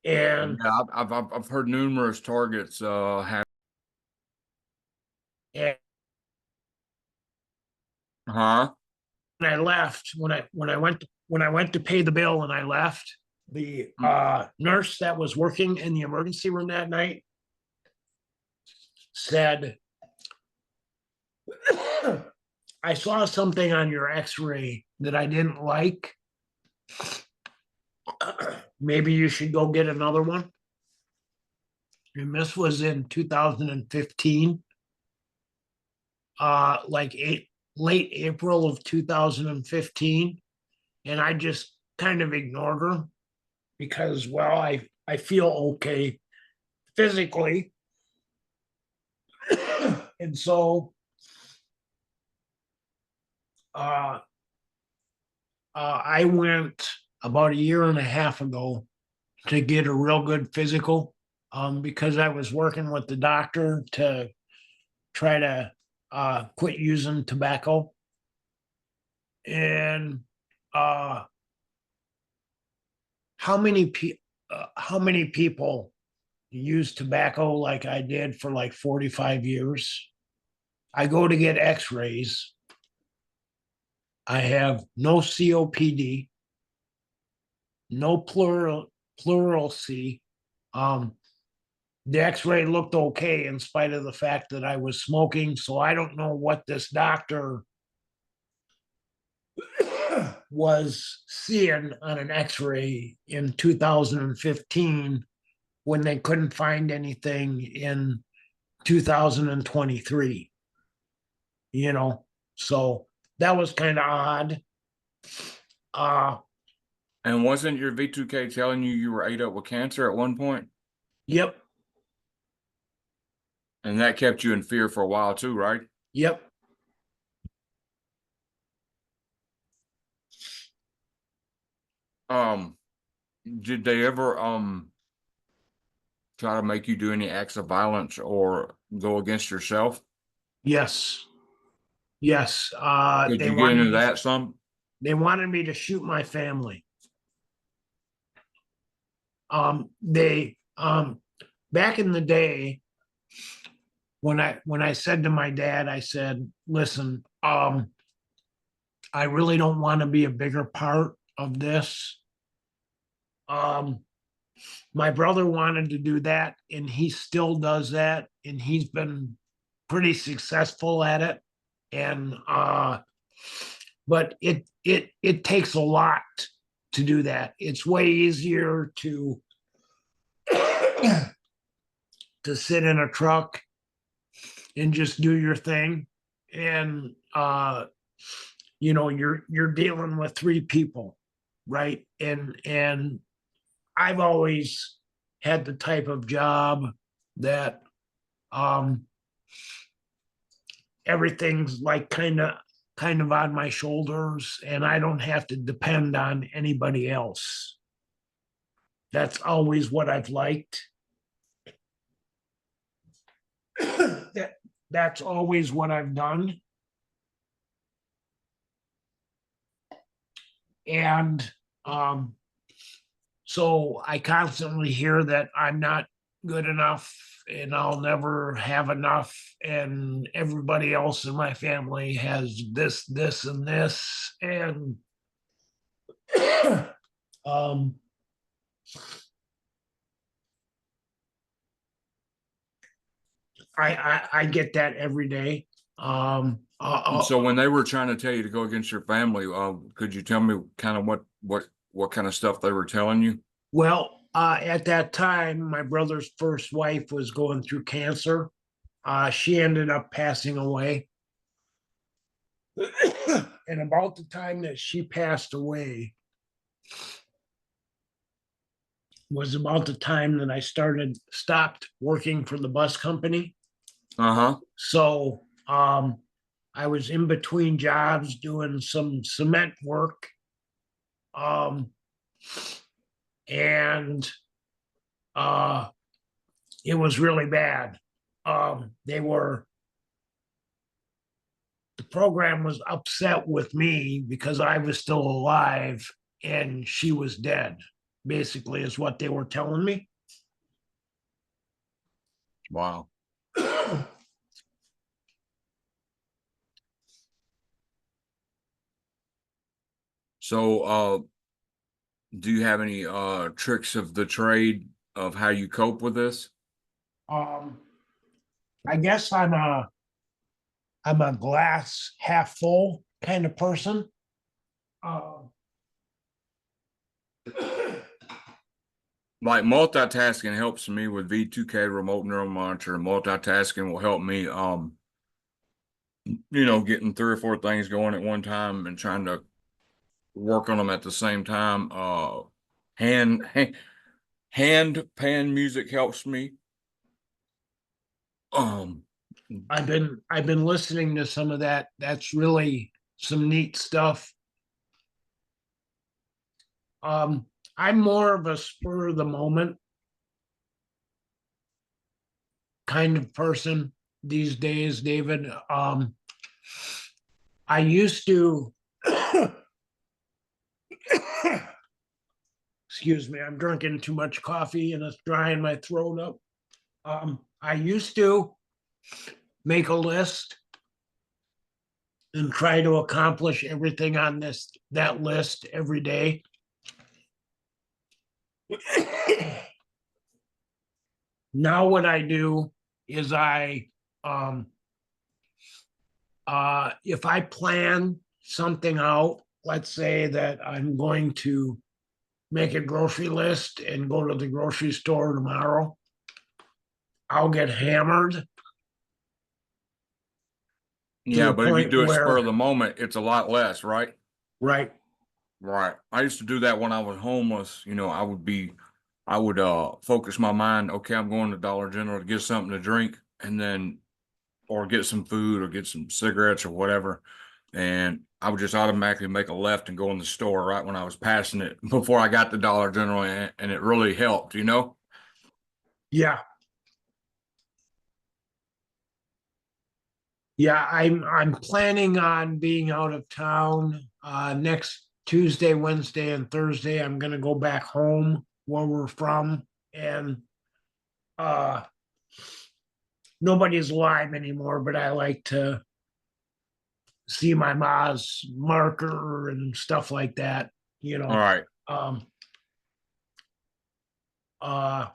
And Yeah, I've heard numerous targets have. and Huh? when I left, when I went to pay the bill and I left, the nurse that was working in the emergency room that night said, I saw something on your x-ray that I didn't like. Maybe you should go get another one. And this was in 2015, late April of 2015. And I just kind of ignored her because, well, I feel okay physically. And so I went about a year and a half ago to get a real good physical, because I was working with the doctor to try to quit using tobacco. And how many people use tobacco like I did for like 45 years? I go to get x-rays. I have no COPD, no pleural C. Um, the x-ray looked okay in spite of the fact that I was smoking. So I don't know what this doctor was seeing on an x-ray in 2015 when they couldn't find anything in 2023, so that was kind of odd. uh And wasn't your V2K telling you were ate up with cancer at one point? yep, And that kept you in fear for a while too, right? yep. Um, did they ever try to make you do any acts of violence or go against yourself? Yes, yes. Could you get into that some? They wanted me to shoot my family. They back in the day, when I said to my dad, I said, listen, I really don't want to be a bigger part of this. um my brother wanted to do that, and he still does that, and he's been pretty successful at it. And but it takes a lot to do that. It's way easier to to sit in a truck and just do your thing. And you're dealing with three people, right? And I've always had the type of job that um everything's like kind of on my shoulders, and I don't have to depend on anybody else. That's always what I've liked. That's always what I've done. And so I constantly hear that I'm not good enough and I'll never have enough. And everybody else in my family has this, and this. And um, I get that every day. So when they were trying to tell you to go against your family, could you tell me kind of what kind of stuff they were telling you? well, at that time, my brother's first wife was going through cancer. She ended up passing away. And about the time that she passed away was about the time that I stopped working for the bus company. Uh-huh. So I was in between jobs doing some cement work. Um, and it was really bad. The program was upset with me because I was still alive and she was dead, basically, is what they were telling me. Wow. So do you have any tricks of the trade of how you cope with this? um, I guess I'm a glass half full kind of person. Uh, Like multitasking helps me with V2K remote neural monitor. Multitasking will help me getting three or four things going at one time and trying to work on them at the same time. Hand hand pan music helps me. Um, I've been listening to some of that. That's really some neat stuff. Um, I'm more of a spur of the moment kind of person these days, David. I used to, excuse me, I'm drinking too much coffee and it's drying my throat up. I used to make a list and try to accomplish everything on that list every day. Now what I do is if I plan something out, let's say that I'm going to make a grocery list and go to the grocery store tomorrow, I'll get hammered Yeah, the but if you point do it spur where, of the moment, it's a lot less, right? right, Right. I used to do that when I was homeless. I would focus my mind, okay, I'm going to Dollar General to get something to drink and then or get some food or get some cigarettes or whatever. And I would just automatically make a left and go in the store right when I was passing it before I got to Dollar General, and it really helped, you know? yeah. Yeah, I'm planning on being out of town next Tuesday, Wednesday, and Thursday. I'm gonna go back home where we're from, and uh nobody's alive anymore, but I like to see my ma's marker and stuff like that, you All know. right. Um uh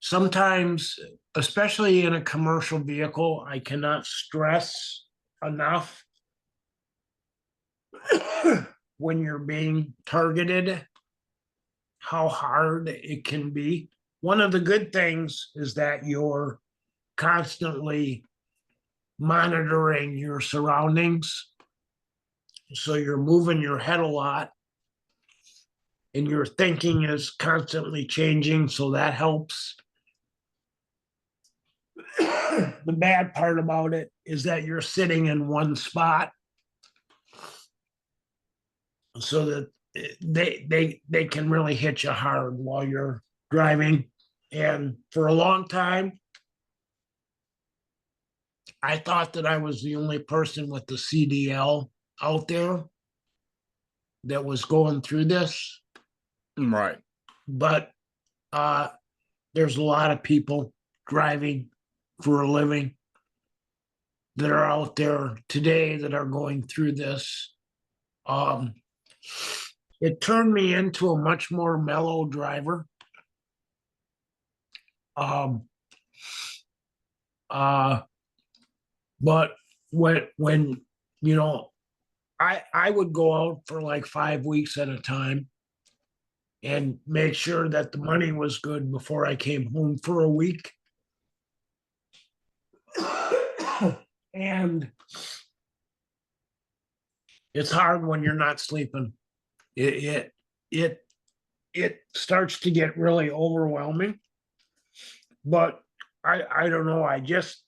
Sometimes, especially in a commercial vehicle, I cannot stress enough when you're being targeted how hard it can be. One of the good things is that you're constantly monitoring your surroundings. So you're moving your head a lot and your thinking is constantly changing. So that helps. The bad part about it is that you're sitting in one spot so that they can really hit you hard while you're driving. And for a long time, I thought that I was the only person with the CDL out there that was going through this, Right. but uh, there's a lot of people driving for a living that are out there today that are going through this. Um, it turned me into a much more mellow driver. Um, uh, but when you know, I would go out for like 5 weeks at a time and make sure that the money was good before I came home for a week. And it's hard when you're not sleeping. It it it it starts to get really overwhelming. But I don't know. I just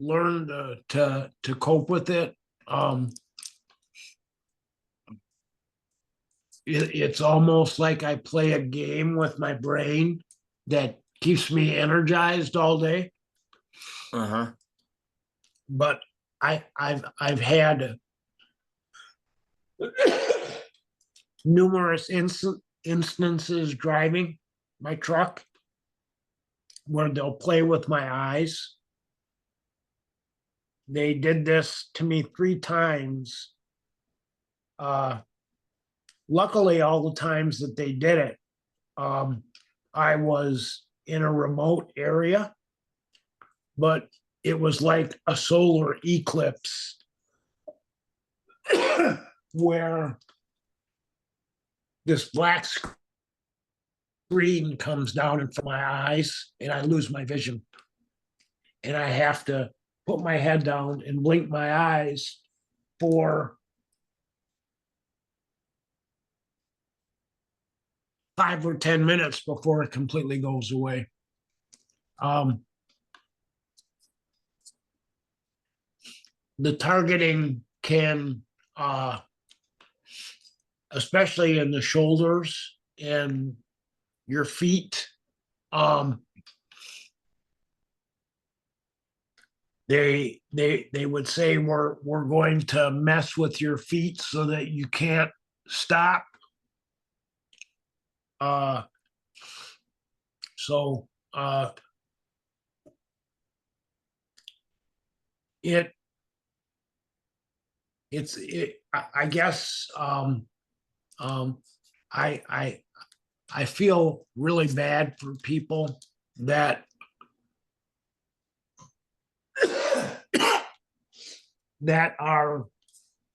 learned to cope with it. Um, it's almost like I play a game with my brain that keeps me energized all day. Uh-huh. But I've had numerous instances driving my truck where they'll play with my eyes. They did this to me 3 times. Uh, Luckily, all the times that they did it, um, I was in a remote area, but it was like a solar eclipse where this black screen comes down in front of my eyes and I lose my vision. And I have to put my head down and blink my eyes for 5 or 10 minutes before it completely goes away. Um, the targeting can, especially in the shoulders and your feet, um, they would say we're going to mess with your feet so that you can't stop. Uh, so it it's it I guess um I I I feel really bad for people that that are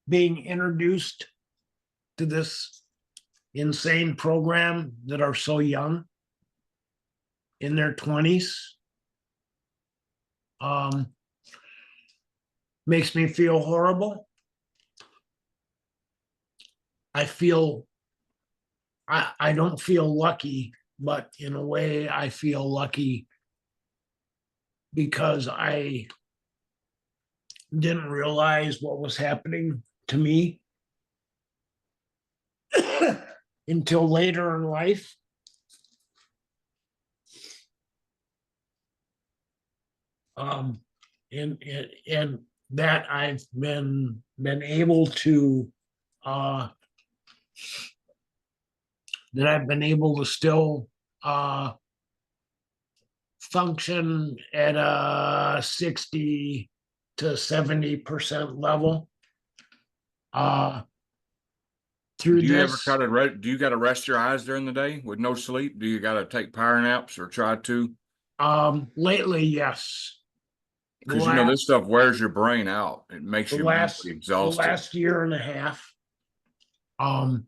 being introduced to this insane program that are so young in their 20s. Makes me feel horrible. I feel I don't feel lucky, but in a way I feel lucky because I didn't realize what was happening to me until later in life. Um, and that I've been able to that I've been able to still function at a 60 to 70% level through Do you ever try this. to do you got to rest your eyes during the day with no sleep? Do you got to take power naps or try to? Lately, yes. The Because you know this last stuff wears your brain out. It makes the you mentally last the exhausted. last year and a half. Um,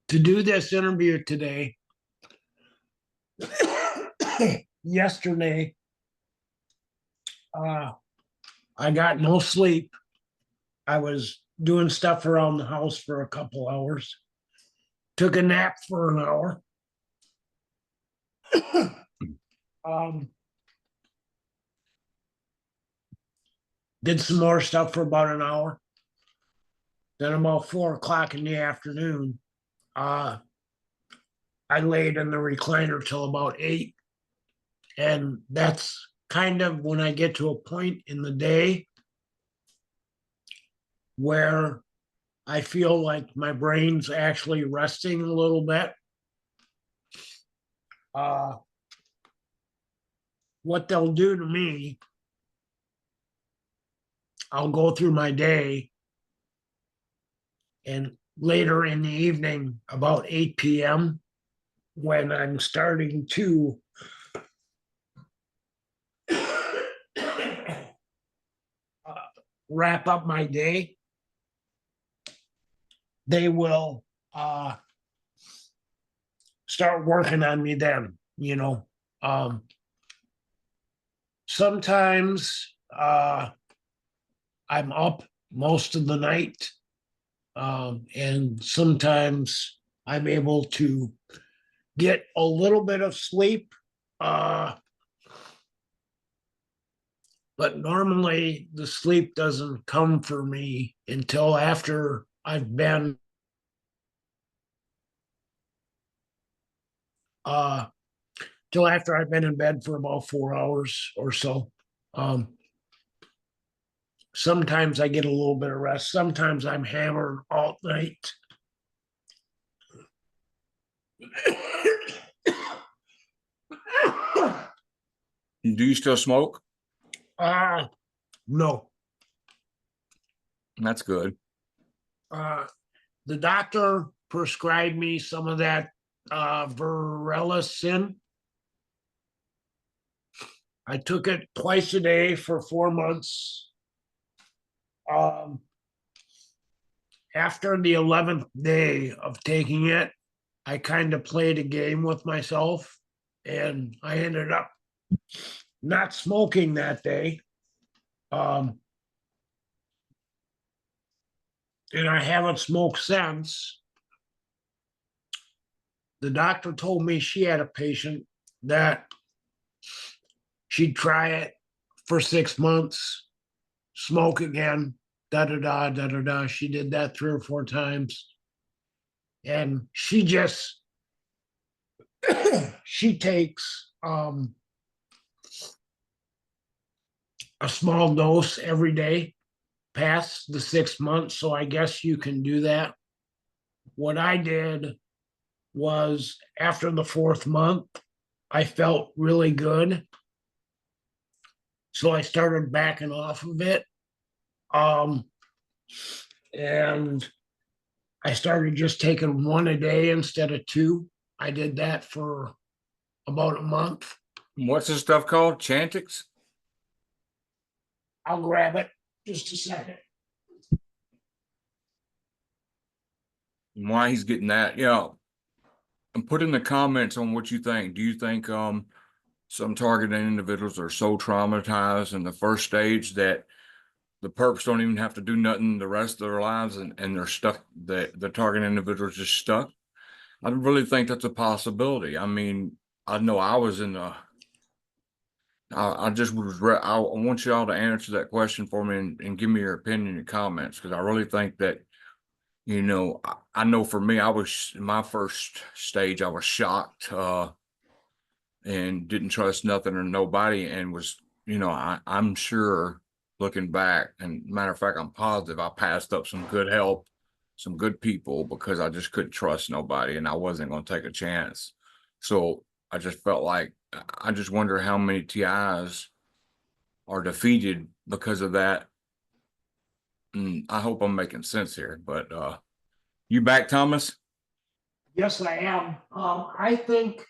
to do this interview today, yesterday, I got no sleep. I was doing stuff around the house for a couple hours. Took a nap for an hour. um, did some more stuff for about an hour. Then about 4 o'clock in the afternoon, I laid in the recliner till about 8. And that's kind of when I get to a point in the day where I feel like my brain's actually resting a little bit. What they'll do to me, I'll go through my day, and later in the evening, about 8 p.m., when I'm starting to wrap up my day, they will start working on me then. Sometimes I'm up most of the night, and sometimes I'm able to get a little bit of sleep. But normally the sleep doesn't come for me until after I've been till after I've been in bed for about 4 hours or so. Um, sometimes I get a little bit of rest. Sometimes I'm hammered all night. Do you still smoke? No. That's good. The doctor prescribed me some of that Verelacin. I took it twice a day for 4 months. After the 11th day of taking it, I kind of played a game with myself, and I ended up not smoking that day. And I haven't smoked since. The doctor told me she had a patient that she'd try it for 6 months, smoke again, da da da da da da. She did that 3 or 4 times. And she just she takes a small dose every day past the 6 months. So I guess you can do that. what I did was after the fourth month, I felt really good. So I started backing off of it. Um, and I started just taking one a day instead of two. I did that for about a month. What's this stuff called? Chantix? I'll grab it just a second. Why he's getting that? Yeah. And put in the comments on what you think. Do you think some targeted individuals are so traumatized in the first stage that the perps don't even have to do nothing the rest of their lives and they're stuck, the target individuals just stuck? I really think that's a possibility. I mean, I know I was in the I just was I want y'all to answer that question for me and give me your opinion and comments, because I really think that, I know for me, I was in my first stage, I was shocked and didn't trust nothing or nobody, and was, I'm sure, looking back, and matter of fact, I'm positive I passed up some good help, some good people, because I just couldn't trust nobody and I wasn't going to take a chance. So I just felt like, I just wonder how many TIs are defeated because of that. And I hope I'm making sense here, but you back, Thomas? Yes, I am. I think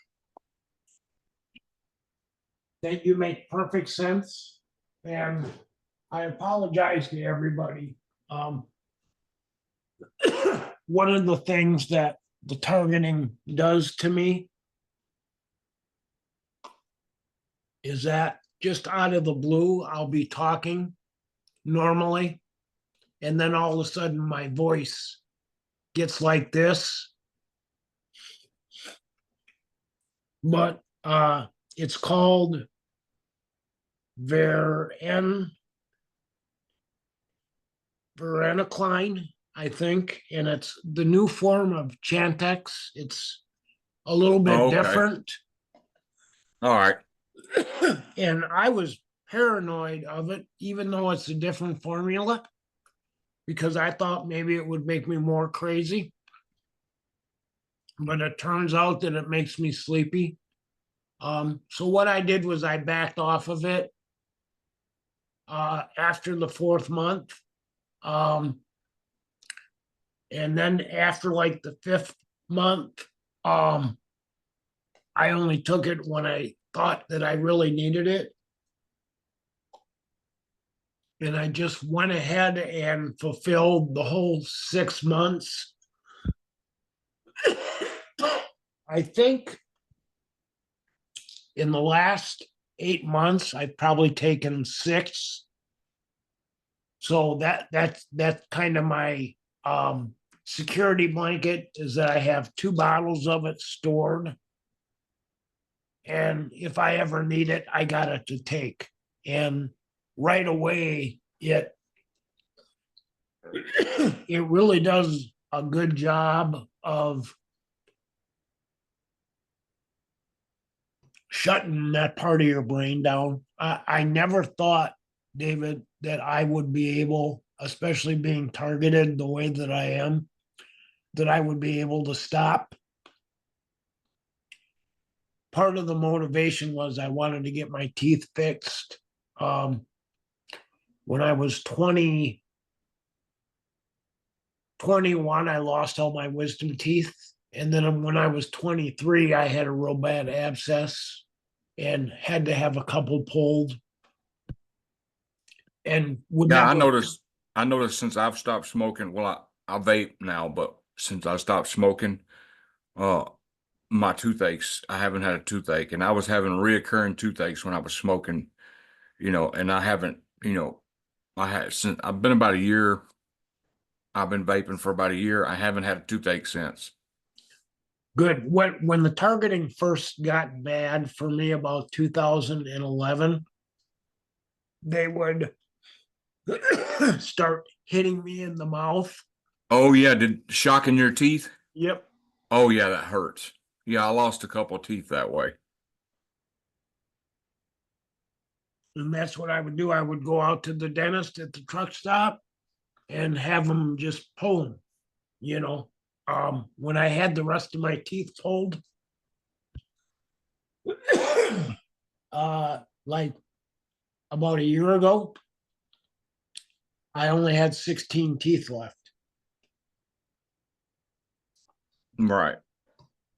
that you make perfect sense. And I apologize to everybody. Um, one of the things that the targeting does to me is that just out of the blue, I'll be talking normally, and then all of a sudden my voice gets like this. But it's called Veren varenicline, I think, and it's the new form of Chantix. It's a little bit Oh, okay. different. All right. And I was paranoid of it, even though it's a different formula, because I thought maybe it would make me more crazy. But it turns out that it makes me sleepy. So what I did was I backed off of it after the fourth month. Um, and then after like the fifth month, um, I only took it when I thought that I really needed it. And I just went ahead and fulfilled the whole 6 months. I think in the last 8 months, I've probably taken six. So that's kind of my security blanket, is that I have 2 bottles of it stored. And if I ever need it, I got it to take. And right away, it really does a good job of shutting that part of your brain down. I never thought, David, that I would be able, especially being targeted the way that I am, that I would be able to stop. Part of the motivation was I wanted to get my teeth fixed. When I was 21, I lost all my wisdom teeth. And then when I was 23, I had a real bad abscess and had to have a couple pulled and would Yeah, never. I noticed since I've stopped smoking, well, I vape now, but since I stopped smoking, uh, my toothaches, I haven't had a toothache, and I was having reoccurring toothaches when I was smoking, and I haven't, I had since I've been about a year, I've been vaping for about a year. I haven't had a toothache since. Good. When the targeting first got bad for me about 2011, they would start hitting me in the mouth. Oh yeah, did shocking your teeth? Yep. Oh yeah, that hurts. Yeah, I lost a couple of teeth that way. And that's what I would do. I would go out to the dentist at the truck stop and have them just pull them, you know. When I had the rest of my teeth pulled, like about a year ago, I only had 16 teeth left. Right.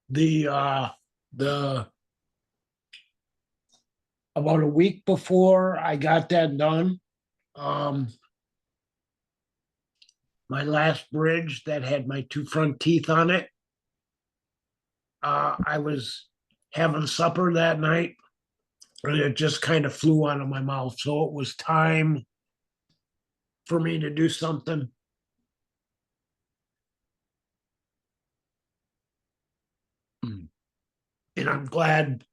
The about a week before I got that done, um, my last bridge that had my two front teeth on it, I was having supper that night and it just kind of flew out of my mouth. So it was time for me to do something. Mm. And I'm glad,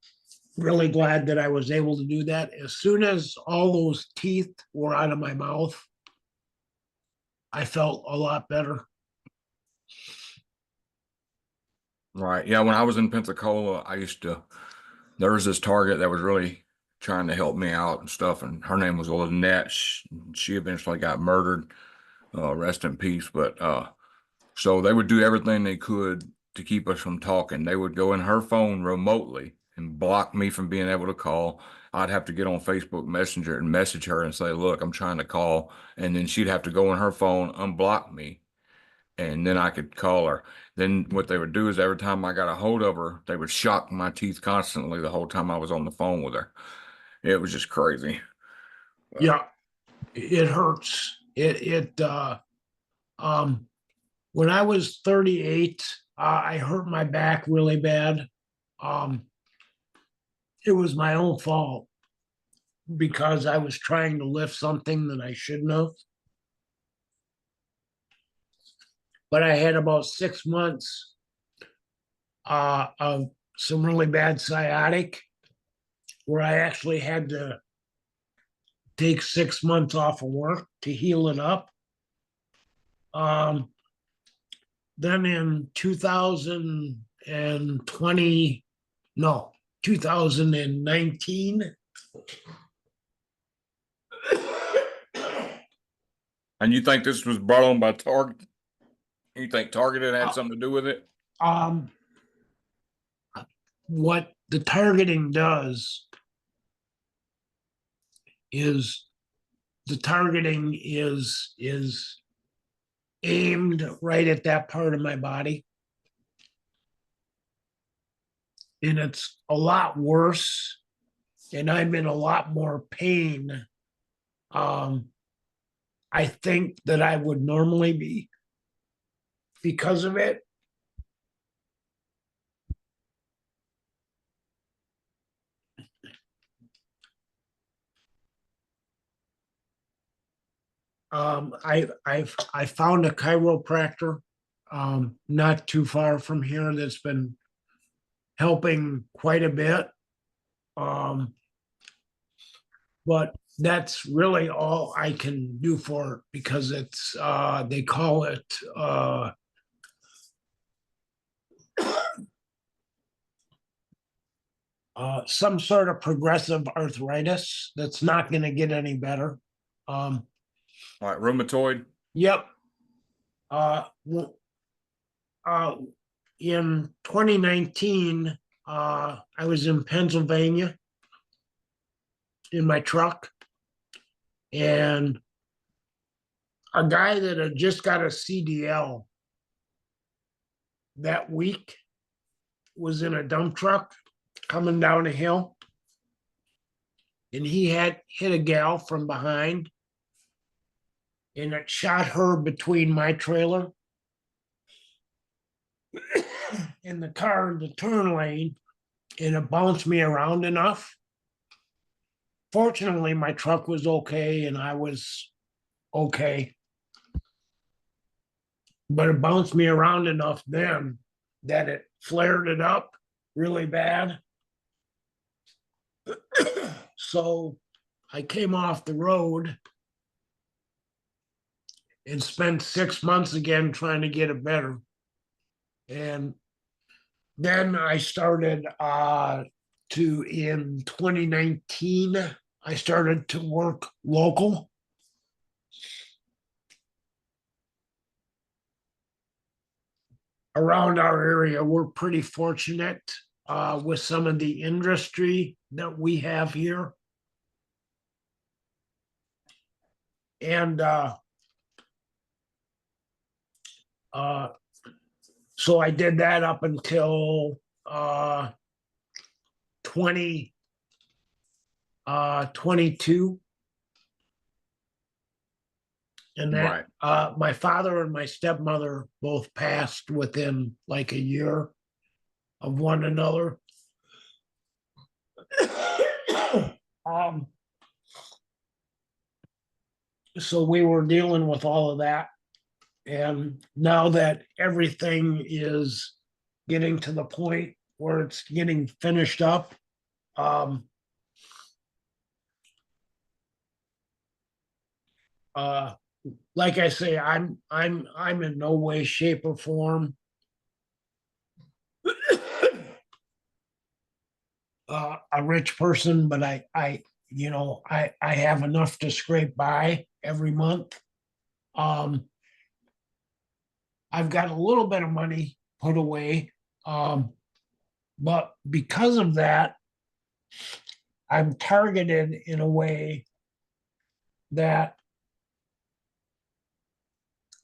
really glad that I was able to do that. As soon as all those teeth were out of my mouth, I felt a lot better. Right. Yeah. When I was in Pensacola, there was this Target that was really trying to help me out and stuff. And her name was Lynette. She eventually got murdered. Rest in peace. But so they would do everything they could to keep us from talking. They would go in her phone remotely and block me from being able to call. I'd have to get on Facebook Messenger and message her and say, "Look, I'm trying to call." And then she'd have to go in her phone, unblock me, and then I could call her. Then what they would do is every time I got a hold of her, they would shock my teeth constantly the whole time I was on the phone with her. It was just crazy. Yeah, it hurts. Um, when I was 38, I hurt my back really bad. Um, it was my own fault because I was trying to lift something that I shouldn't have. But I had about 6 months of some really bad sciatic where I actually had to take 6 months off of work to heal it up. Um, then in 2020, no, 2019, And you think this was brought on by Target? You think Target had uh, something to do with it? um, what the targeting does is the targeting is aimed right at that part of my body, and it's a lot worse, and I'm in a lot more pain. um I think that I would normally be because of it. I found a chiropractor not too far from here that's been helping quite a bit. Um, but that's really all I can do for it because it's they call it some sort of progressive arthritis that's not going to get any better. Um, All right, rheumatoid. yep. Uh, uh, in 2019, I was in Pennsylvania in my truck, and a guy that had just got a CDL that week was in a dump truck coming down a hill, and he had hit a gal from behind, and it shot her between my trailer and the car in the turn lane, and it bounced me around enough. Fortunately, my truck was okay and I was okay, but it bounced me around enough then that it flared it up really bad. So I came off the road and spent 6 months again trying to get it better. And then I started in 2019, I started to work local. around our area, we're pretty fortunate with some of the industry that we have here. And so I did that up until 2022. And that Right. my father and my stepmother both passed within like a year of one another. um, so we were dealing with all of that. And now that everything is getting to the point where it's getting finished up, uh, like I say, I'm in no way, shape, or form a rich person, but I have enough to scrape by every month. Um, I've got a little bit of money put away, but because of that, I'm targeted in a way that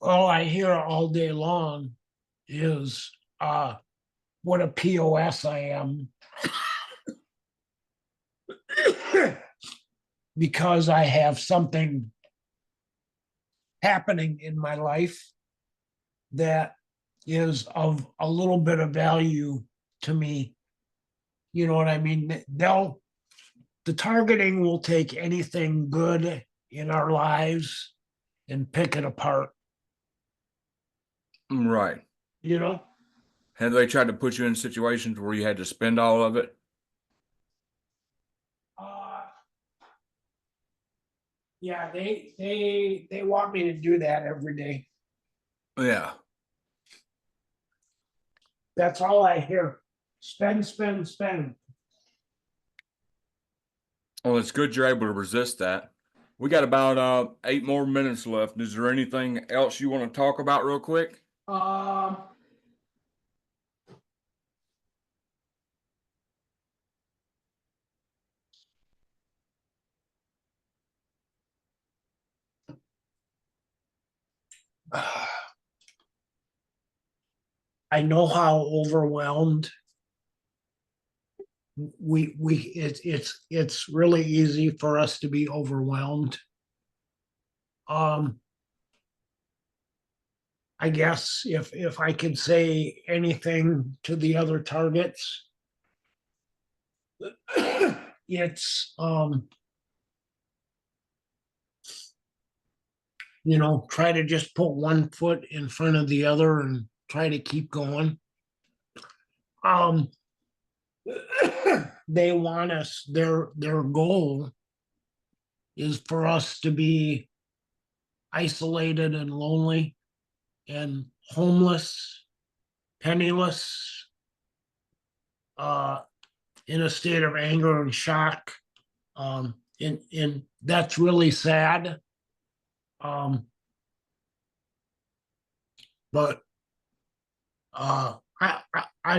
all I hear all day long is what a POS I am because I have something happening in my life that is of a little bit of value to me. You know what I mean? The targeting will take anything good in our lives and pick it apart, Right. you know? Have they tried to put you in situations where you had to spend all of it? Uh, yeah, they want me to do that every day. Yeah. That's all I hear. Spend, spend, spend. Well, it's good you're able to resist that. We got about 8 more minutes left. Is there anything else you want to talk about real quick? Um, I know how overwhelmed it's really easy for us to be overwhelmed. Um, I guess if I could say anything to the other targets, it's try to just put one foot in front of the other and try to keep going. Um, they want us, their goal is for us to be isolated and lonely and homeless, penniless, uh, in a state of anger and shock. And that's really sad. Um, but I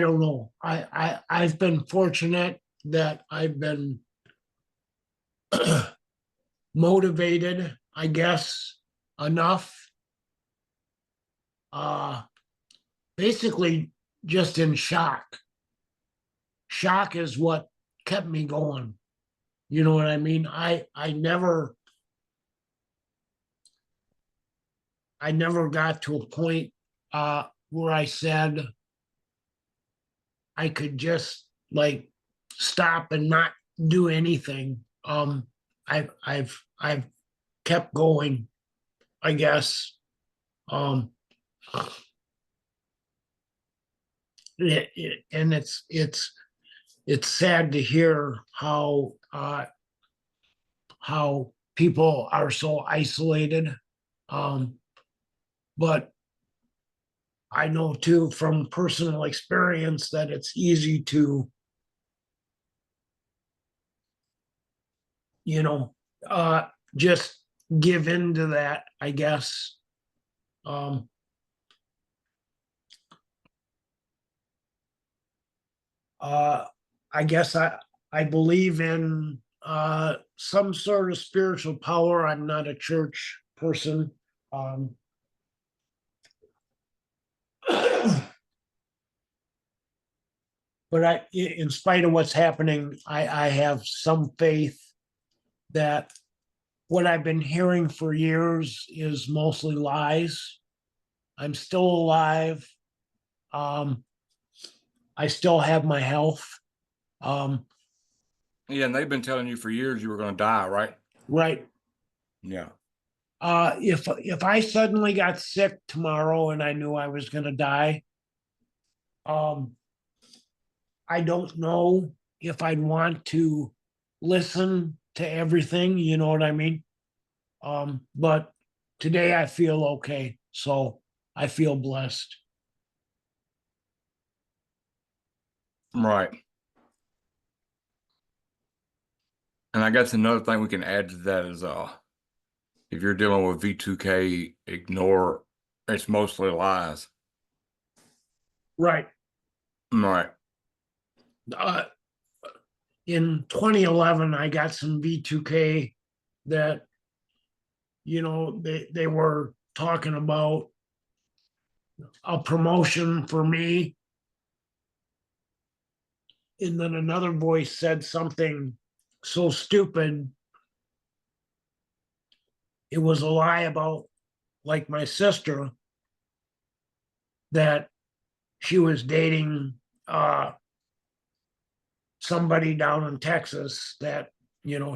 don't know. I've been fortunate that I've been motivated, I guess, enough. Uh, Basically, just in shock. Shock is what kept me going. You know what I mean? I never got to a point where I said I could just like stop and not do anything. I've kept going, I guess. Um, and it's sad to hear how people are so isolated. Um, but I know too from personal experience that it's easy to, you know, just give in to that, I guess. Um, I guess I believe in some sort of spiritual power. I'm not a church person. Um, but in spite of what's happening, I have some faith that what I've been hearing for years is mostly lies. I'm still alive. Um, I still have my health. Um, Yeah, and they've been telling you for years you were going to die, right? right. Yeah. If I suddenly got sick tomorrow and I knew I was going to die, um, I don't know if I'd want to listen to everything. You know what I mean? But today I feel okay, so I feel blessed. Right. And I guess another thing we can add to that is if you're dealing with V2K, ignore it's mostly lies. Right. Right. Uh, in 2011, I got some V2K that they were talking about a promotion for me, and then another voice said something so stupid. It was a lie about like my sister that she was dating somebody down in Texas that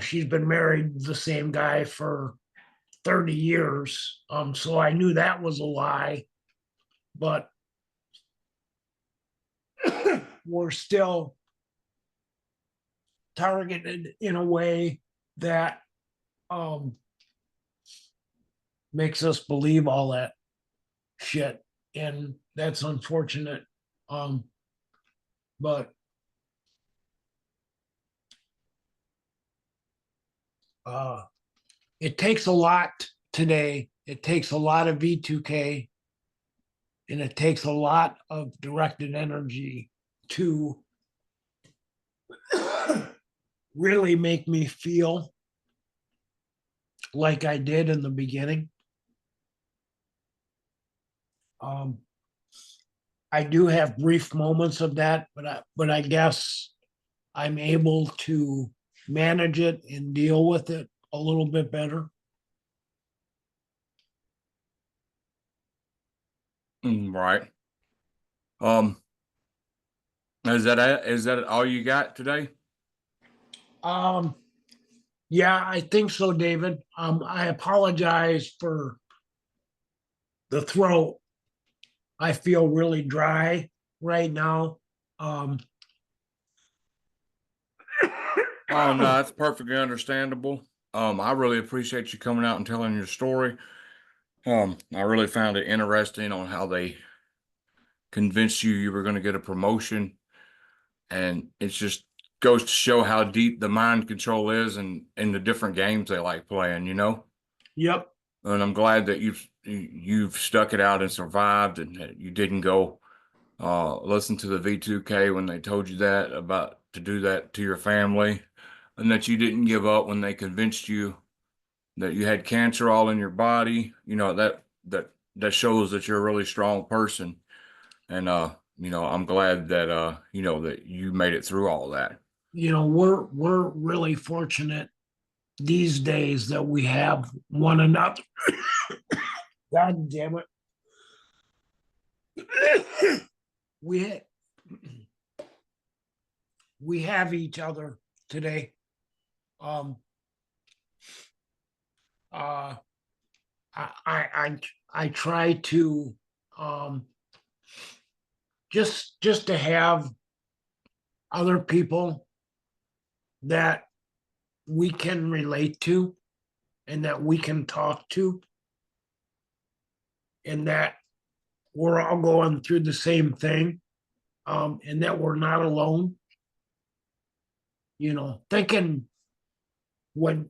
she's been married the same guy for 30 years. So I knew that was a lie, but we're still targeted in a way that um makes us believe all that shit. And that's unfortunate. Um, but uh it takes a lot today. It takes a lot of V2K and it takes a lot of directed energy to really make me feel like I did in the beginning. Um, I do have brief moments of that, but I guess I'm able to manage it and deal with it a little bit better. Right. Um, is that all you got today? Um, yeah, I think so, David. I apologize for the throat. I feel really dry right now. Um, Oh no, that's perfectly understandable. I really appreciate you coming out and telling your story. I really found it interesting on how they convinced you were going to get a promotion, and it just goes to show how deep the mind control is and in the different games they like playing, you know? yep, And I'm glad that you've stuck it out and survived and that you didn't go listen to the V2K when they told you that about to do that to your family, and that you didn't give up when they convinced you that you had cancer all in your body. You know, that shows that you're a really strong person. And I'm glad that that you made it through all that. we're really fortunate these days that we have one another. God damn it. we we have each other today. Um uh I try to um just to have other people that we can relate to and that we can talk to and that we're all going through the same thing, and that we're not alone. Thinking when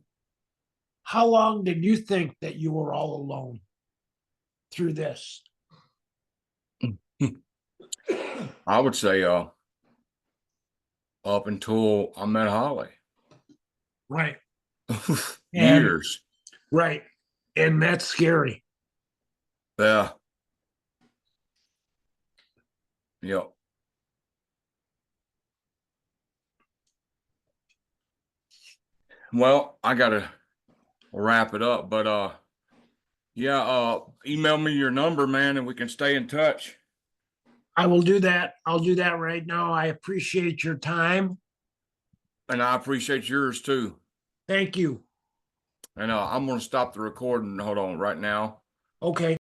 how long did you think that you were all alone through this? I would say up until I met Holly. Right. And Years. right. And that's scary. Yeah. Yep. Well, I gotta wrap it up, but yeah, email me your number, man, and we can stay in touch. I will do that. I'll do that right now. I appreciate your time. And I appreciate yours too. Thank you. And I'm gonna stop the recording. Hold on right now. Okay.